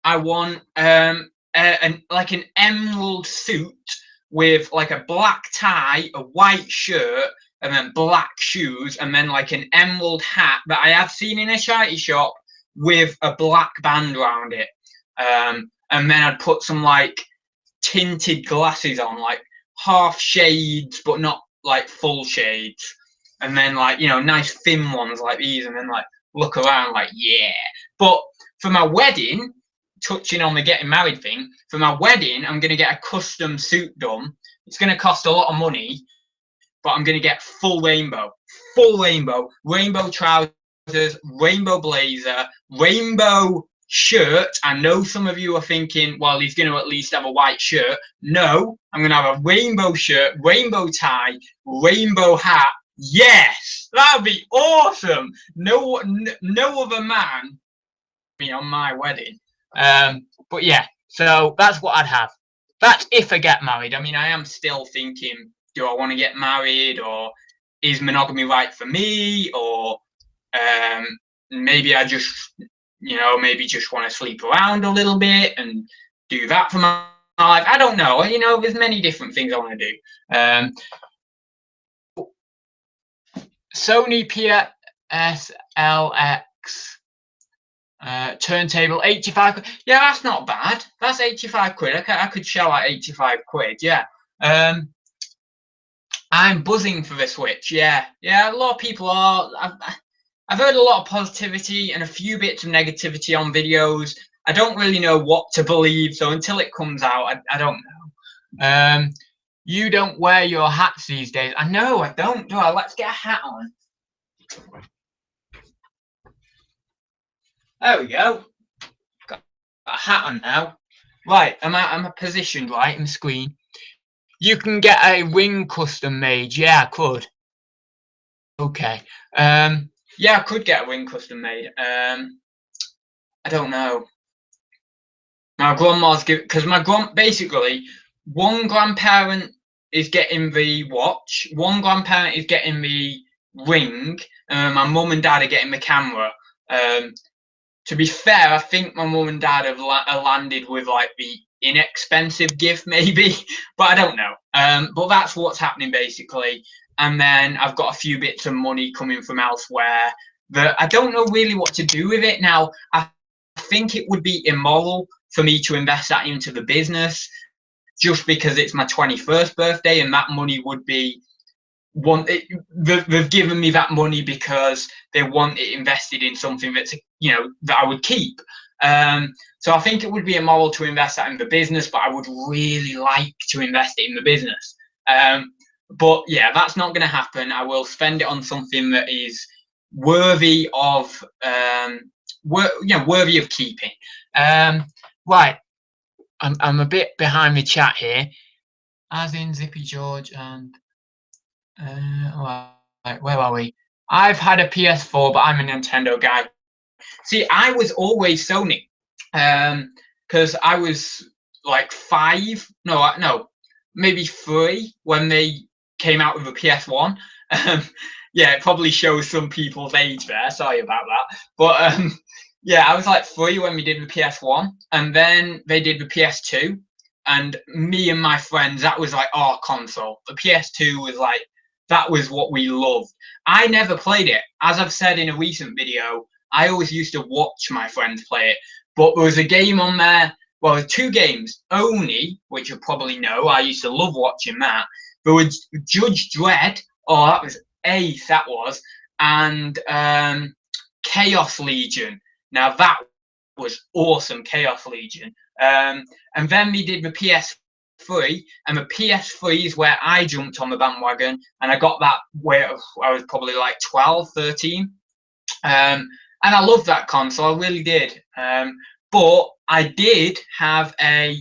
I want like an emerald suit with like a black tie, a white shirt, and then black shoes, and then like an emerald hat that I have seen in a charity shop with a black band around it. And then I'd put some like tinted glasses on, like half shades, but not like full shades. And then like, you know, nice thin ones like these, and then like look around like, yeah. But for my wedding, touching on the getting married thing, for my wedding, I'm going to get a custom suit done. It's going to cost a lot of money, but I'm going to get full rainbow, rainbow trousers, rainbow blazer, rainbow shirt. I know some of you are thinking, well, he's going to at least have a white shirt. No, I'm going to have a rainbow shirt, rainbow tie, rainbow hat. Yes, that would be awesome. No other man me on my wedding. But yeah, so that's what I'd have. That's if I get married. I mean, I am still thinking, do I want to get married, or is monogamy right for me, or maybe I just, you know, maybe just want to sleep around a little bit and do that for my life. I don't know. You know, there's many different things I want to do. Sony PSLX turntable, 85 quid. Yeah, that's not bad. That's 85 quid. I could shell out 85 quid. Yeah. I'm buzzing for the Switch. Yeah, a lot of people are. I've heard a lot of positivity and a few bits of negativity on videos. I don't really know what to believe, so until it comes out, I don't know. You don't wear your hats these days. I know, I don't, do I? Let's get a hat on. There we go. Got a hat on now. Right, am I positioned right in the screen? You can get a ring custom made. Yeah, I could. Okay. Yeah, I could get a ring custom made. I don't know. My grandma's because basically one grandparent is getting the watch, one grandparent is getting the ring, my mum and dad are getting the camera. To be fair, I think my mum and dad have landed with like the inexpensive gift maybe, but I don't know. But that's what's happening basically. And then I've got a few bits of money coming from elsewhere that I don't know really what to do with it now. I think it would be immoral for me to invest that into the business just because it's my 21st birthday, and that money would be they've given me that money because they want it invested in something that's, you know, that I would keep. So I think it would be immoral to invest that in the business, but I would really like to invest it in the business. But yeah, that's not going to happen. I will spend it on something that is worthy of, worthy of keeping. Right, I'm a bit behind the chat here, as in Zippy George and right, where are we? I've had a PS4, but I'm a Nintendo guy. See, I was always Sony, because I was like 5, no, maybe 3 when they came out with the PS1. Yeah, it probably shows some people's age there. Sorry about that, but yeah, I was like 3 when we did the PS1, and then they did the PS2, and me and my friends, that was like our console. The PS2 was like, that was what we loved. I never played it. As I've said in a recent video, I always used to watch my friends play it. But there was a game on there, well, there were 2 games. Oni, which you probably know, I used to love watching that. There was Judge Dredd, oh, that was ace, that was. And Chaos Legion. Now that was awesome, Chaos Legion. And then we did the PS3, and the PS3 is where I jumped on the bandwagon, and I got that where I was probably like 12, 13. And I loved that console, I really did. But I did have a,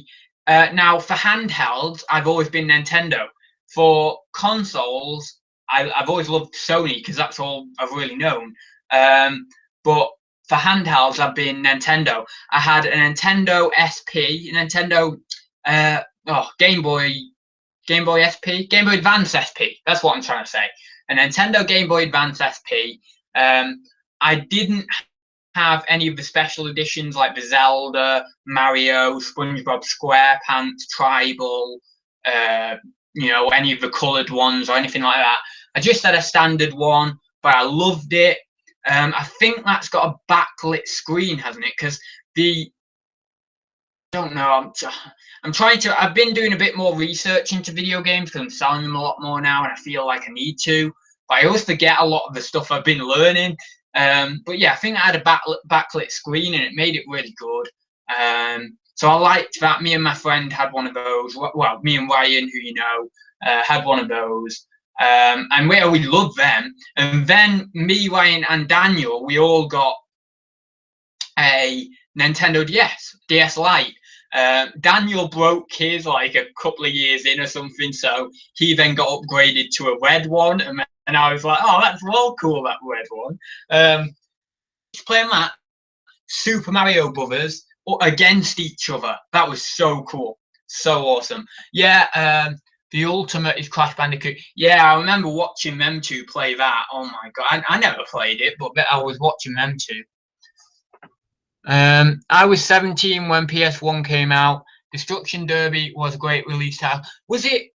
now for handhelds, I've always been Nintendo. For consoles, I've always loved Sony because that's all I've really known. But for handhelds, I've been Nintendo. I had a Nintendo SP, Nintendo, Game Boy SP, Game Boy Advance SP. That's what I'm trying to say. A Nintendo Game Boy Advance SP. I didn't have any of the special editions like the Zelda, Mario, SpongeBob SquarePants, Tribal, any of the coloured ones or anything like that. I just had a standard one, but I loved it. I think that's got a backlit screen, hasn't it? Because I don't know. I've been doing a bit more research into video games because I'm selling them a lot more now, and I feel like I need to. But I always forget a lot of the stuff I've been learning. But yeah, I think I had a backlit screen, and it made it really good. So I liked that. Me and my friend had one of those. Well, me and Ryan, who you know, had one of those. And we loved them. And then me, Ryan, and Daniel, we all got a Nintendo DS Lite. Daniel broke his like a couple of years in or something, so he then got upgraded to a red one, and I was like, oh, that's well cool, that red one. Playing that Super Mario Brothers against each other, that was so cool, so awesome. Yeah, the ultimate is Crash Bandicoot. Yeah, I remember watching them two play that. Oh my god, I never played it, but I was watching them two. I was 17 when PS1 came out. Destruction Derby was a great release title. Was it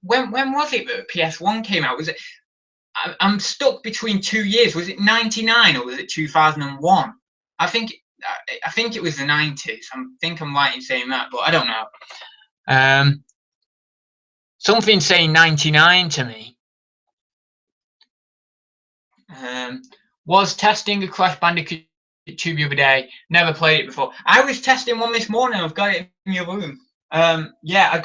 when was it that PS1 came out? Was it? I'm stuck between 2 years. Was it 99 or was it 2001? I think it was the 90s. I think I'm right in saying that, but I don't know. Something saying 99 to me. Was testing a Crash Bandicoot the other day. Never played it before. I was testing one this morning. I've got it in your room. Yeah,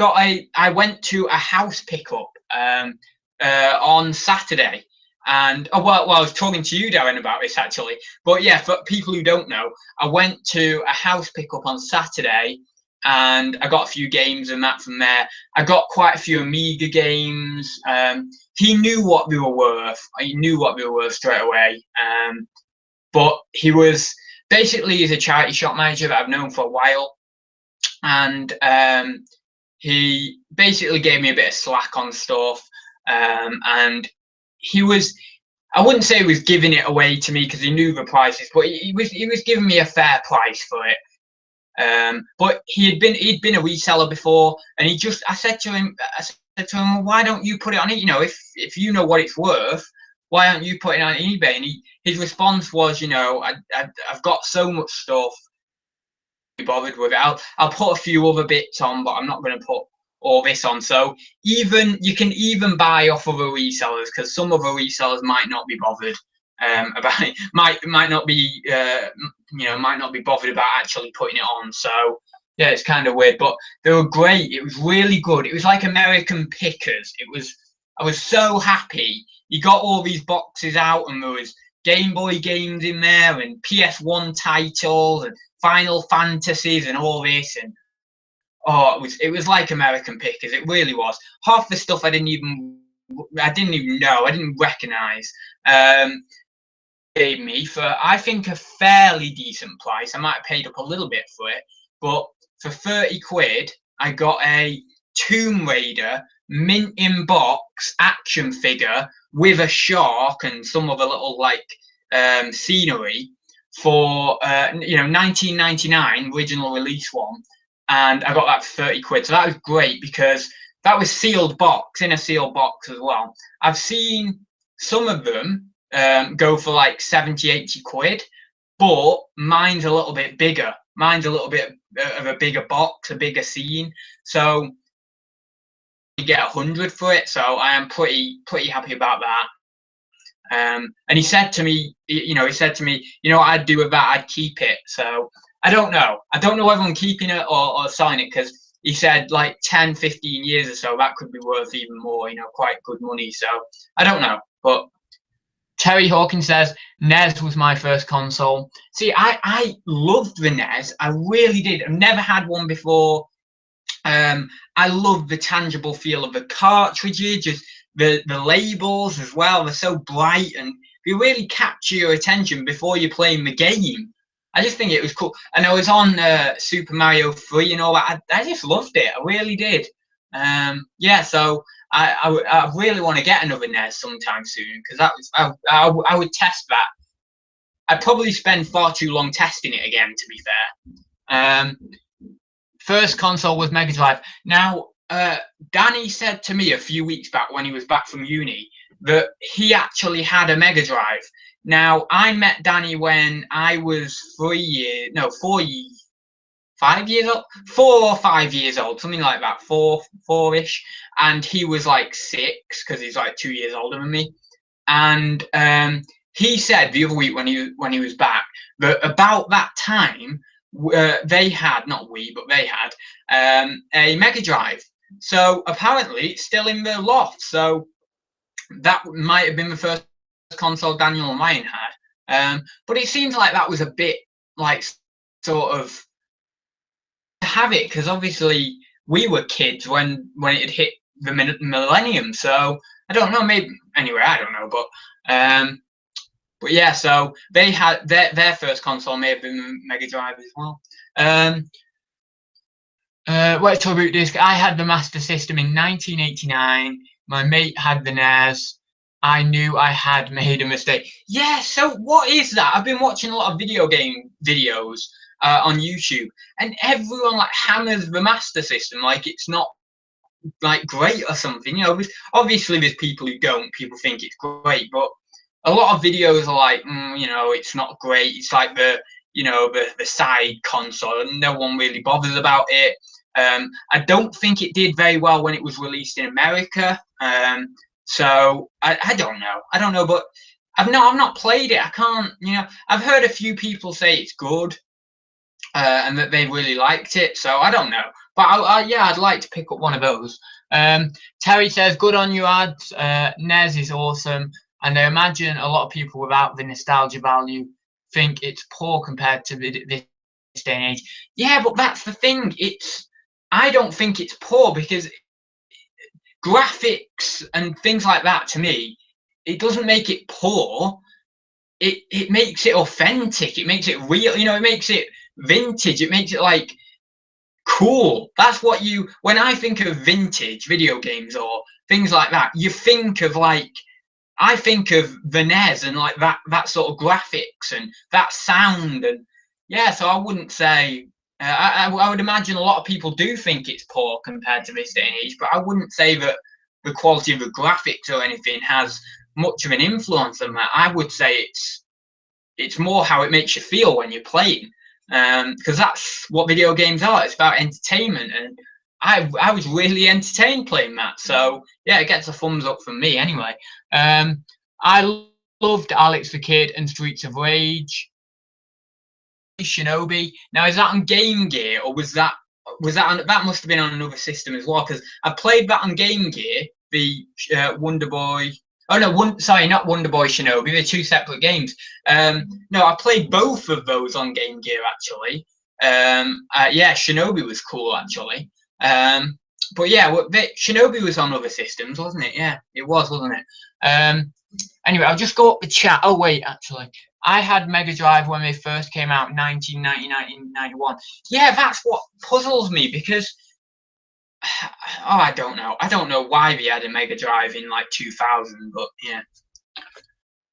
I went to a house pickup on Saturday, and I was talking to you, Darren, about this actually. But yeah, for people who don't know, I went to a house pickup on Saturday, and I got a few games and that from there. I got quite a few Amiga games. He knew what they were worth. He knew what they were worth straight away. But he was basically, he's a charity shop manager that I've known for a while, and he basically gave me a bit of slack on stuff, and he was, I wouldn't say he was giving it away to me because he knew the prices, but he was giving me a fair price for it. But he'd been a reseller before, and I said to him, well, why don't you put it on it? You know, if you know what it's worth, why aren't you putting it on eBay? And his response was, you know, I've got so much stuff, be bothered with it. I'll put a few other bits on, but I'm not going to put all this on. So you can even buy off other resellers, because some other resellers might not be bothered about it, might not be might not be bothered about actually putting it on. So yeah, it's kind of weird, but they were great. It was really good. It was like American Pickers. I was so happy. You got all these boxes out, and there was Game Boy games in there, and PS1 titles, and Final Fantasies, and all this, and oh, it was like American Pickers. It really was. Half the stuff I didn't even know, I didn't recognize. Gave me for, I think, a fairly decent price. I might have paid up a little bit for it, but for 30 quid, I got a Tomb Raider mint in box action figure with a shark and some other little like scenery for 1999 original release one, and I got that for 30 quid. So that was great because that was sealed box, in a sealed box as well. I've seen some of them go for like 70-80 quid, but mine's a little bit bigger. Mine's a little bit of a bigger box, a bigger scene. So you get 100 for it. So I am pretty happy about that. And he said to me, you know what I'd do with that? I'd keep it. So I don't know whether I'm keeping it or selling it, because he said like 10-15 years or so that could be worth even more, you know, quite good money. So I don't know. But Terry Hawkins says NES was my first console. See, I loved the NES. I really did. I've never had one before. I love the tangible feel of the cartridges, just the labels as well. They're so bright and they really capture your attention before you're playing the game. I just think it was cool. And I was on Super Mario 3 and all that. I just loved it. I really did. Yeah, so I really want to get another NES sometime soon, because that was I would test that. I'd probably spend far too long testing it again, to be fair. First console was Mega Drive. Now, Danny said to me a few weeks back when he was back from uni that he actually had a Mega Drive. Now, I met Danny when I was 4 or 5 years old, something like that, four-ish, and he was like 6 because he's like 2 years older than me. And he said the other week when he was back that about that time they had, not we, but they had a Mega Drive. So apparently it's still in the loft. So that might have been the first console Daniel and Ryan had. But it seems like that was a bit like sort of to have it, because obviously we were kids when it had hit the millennium. So I don't know, maybe anyway, I don't know, but yeah, so they had their first console may have been Mega Drive as well. Virtual Boot Disc. I had the Master System in 1989. My mate had the NES. I knew I had made a mistake. Yeah, so what is that? I've been watching a lot of video game videos on YouTube, and everyone like hammers the Master System like it's not like great or something. You know, obviously there's people who don't. People think it's great, but a lot of videos are like, you know, it's not great. It's like the side console, and no one really bothers about it. I don't think it did very well when it was released in America. So I don't know, but I've not played it. I can't, you know, I've heard a few people say it's good, and that they really liked it. So I don't know, but yeah, I'd like to pick up one of those. Terry says, good on you, ads. NES is awesome. And I imagine a lot of people without the nostalgia value think it's poor compared to this day and age. Yeah, but that's the thing. I don't think it's poor, because graphics and things like that, to me, it doesn't make it poor. It makes it authentic. It makes it real. You know, it makes it vintage. It makes it like cool. That's what you, when I think of vintage video games or things like that, you think of like, I think of the NES and like that sort of graphics and that sound. And yeah, so I wouldn't say, I would imagine a lot of people do think it's poor compared to this day and age, but I wouldn't say that the quality of the graphics or anything has much of an influence on that. I would say it's more how it makes you feel when you're playing, because that's what video games are. It's about entertainment, and I was really entertained playing that. So yeah, it gets a thumbs up from me anyway. I loved Alex the Kid and Streets of Rage. Shinobi. Now, is that on Game Gear, or was that on, that must have been on another system as well? Because I played that on Game Gear, the Wonder Boy. Oh no, sorry, not Wonder Boy Shinobi. They're two separate games. No, I played both of those on Game Gear actually. Yeah, Shinobi was cool actually. But yeah, Shinobi was on other systems, wasn't it? Yeah, it was, wasn't it? Anyway, I'll just go up the chat. Oh wait, actually, I had Mega Drive when they first came out, 1990, 1991. Yeah, that's what puzzles me, because oh, I don't know. I don't know why they had a Mega Drive in like 2000, but yeah.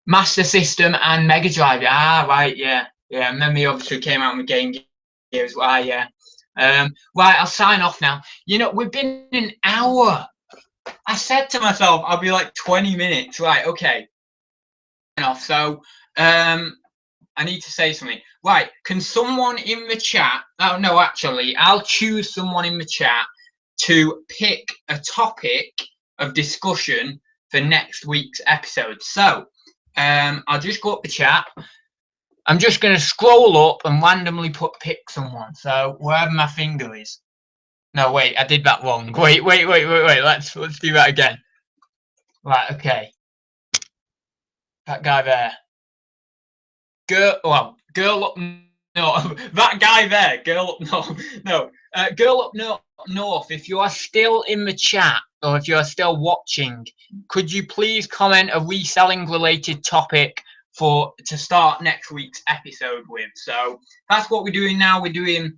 Master System and Mega Drive. Ah, right, yeah, yeah. And then they obviously came out with Game Gear as well. Yeah. Right, I'll sign off now. You know, we've been an hour. I said to myself, I'll be like 20 minutes. Right, okay. Off. So, I need to say something. Right, can someone in the chat? Oh no, actually, I'll choose someone in the chat to pick a topic of discussion for next week's episode. So, I'll just go up the chat. I'm just going to scroll up and randomly pick someone. So wherever my finger is. No, wait, I did that wrong. Wait. Let's do that again. Right, okay. That guy there. Girl up no, that guy there. Girl up north. If you are still in the chat or if you are still watching, could you please comment a reselling related topic to start next week's episode with? So that's what we're doing now. We're doing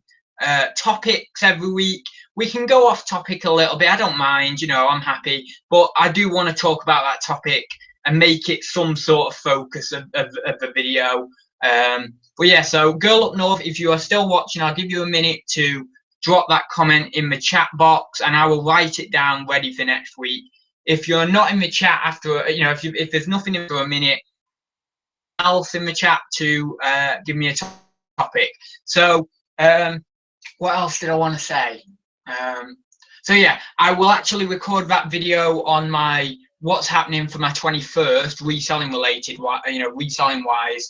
topics every week. We can go off topic a little bit. I don't mind, you know, I'm happy, but I do want to talk about that topic and make it some sort of focus of the video. But yeah, so Girl Up North, if you are still watching, I'll give you a minute to drop that comment in the chat box and I will write it down ready for next week. If you're not in the chat after, you know, if there's nothing in for a minute, else in the chat to give me a topic. So what else did I want to say? So yeah, I will actually record that video on my what's happening for my 21st reselling related, you know, reselling wise,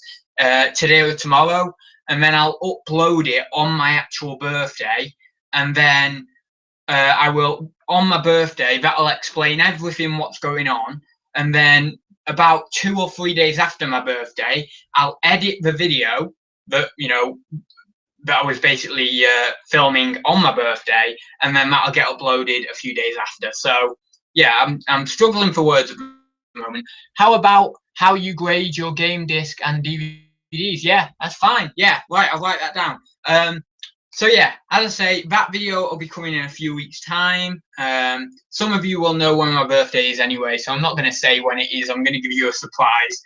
today or tomorrow, and then I'll upload it on my actual birthday, and then I will, on my birthday, that'll explain everything what's going on, and then about 2 or 3 days after my birthday, I'll edit the video that, you know, that I was basically filming on my birthday, and then that'll get uploaded a few days after. So yeah, I'm struggling for words at the moment. How about how you grade your game disc and DVDs? Yeah, that's fine. Yeah, right, I'll write that down. So yeah, as I say, that video will be coming in a few weeks' time. Some of you will know when my birthday is anyway, so I'm not going to say when it is. I'm going to give you a surprise.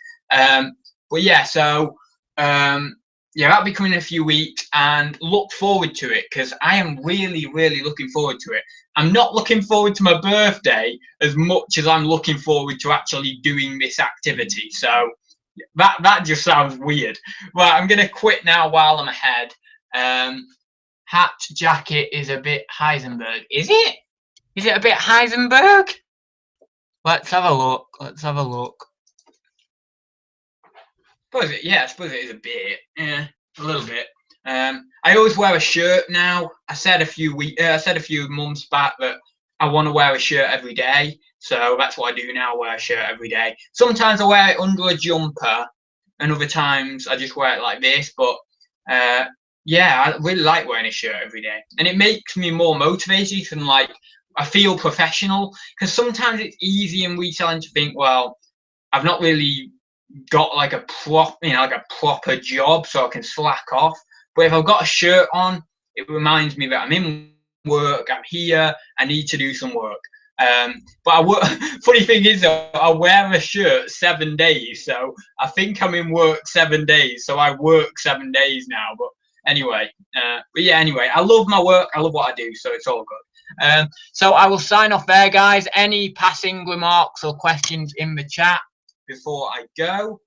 But yeah, so yeah, that'll be coming in a few weeks, and look forward to it, because I am really looking forward to it. I'm not looking forward to my birthday as much as I'm looking forward to actually doing this activity. So that just sounds weird. Right, I'm gonna quit now while I'm ahead. Hat jacket is a bit Heisenberg. Is it? Is it a bit Heisenberg? Let's have a look. Let's have a look. I suppose it is a bit. Yeah, a little bit. I always wear a shirt now. I said a few months back that I want to wear a shirt every day, so that's what I do now. Wear a shirt every day. Sometimes I wear it under a jumper, and other times I just wear it like this. But yeah, I really like wearing a shirt every day, and it makes me more motivated and like I feel professional. Because sometimes it's easy in reselling to think, well, I've not really got like a proper job, so I can slack off. But if I've got a shirt on, it reminds me that I'm in work, I'm here, I need to do some work. But I work. Funny thing is, though, I wear a shirt 7 days, so I think I'm in work 7 days. So I work 7 days now. But anyway, anyway, I love my work. I love what I do, so it's all good. So I will sign off there, guys. Any passing remarks or questions in the chat before I go?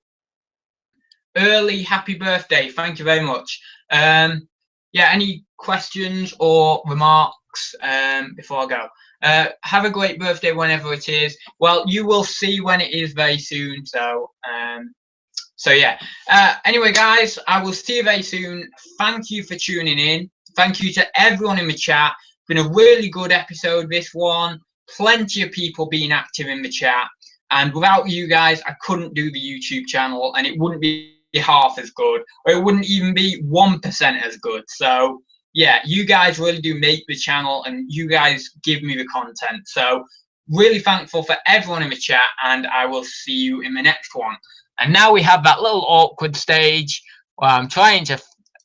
Early happy birthday. Thank you very much. Yeah, any questions or remarks before I go? Have a great birthday whenever it is. Well, you will see when it is very soon. So yeah. Anyway, guys, I will see you very soon. Thank you for tuning in. Thank you to everyone in the chat. Been a really good episode, this one. Plenty of people being active in the chat. And without you guys, I couldn't do the YouTube channel, and it wouldn't be half as good, or it wouldn't even be 1% as good. So yeah, you guys really do make the channel, and you guys give me the content. So really thankful for everyone in the chat, and I will see you in the next one. And now we have that little awkward stage where I'm trying to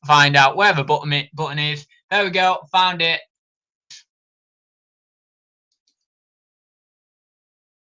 find out where the button is. There we go, found it.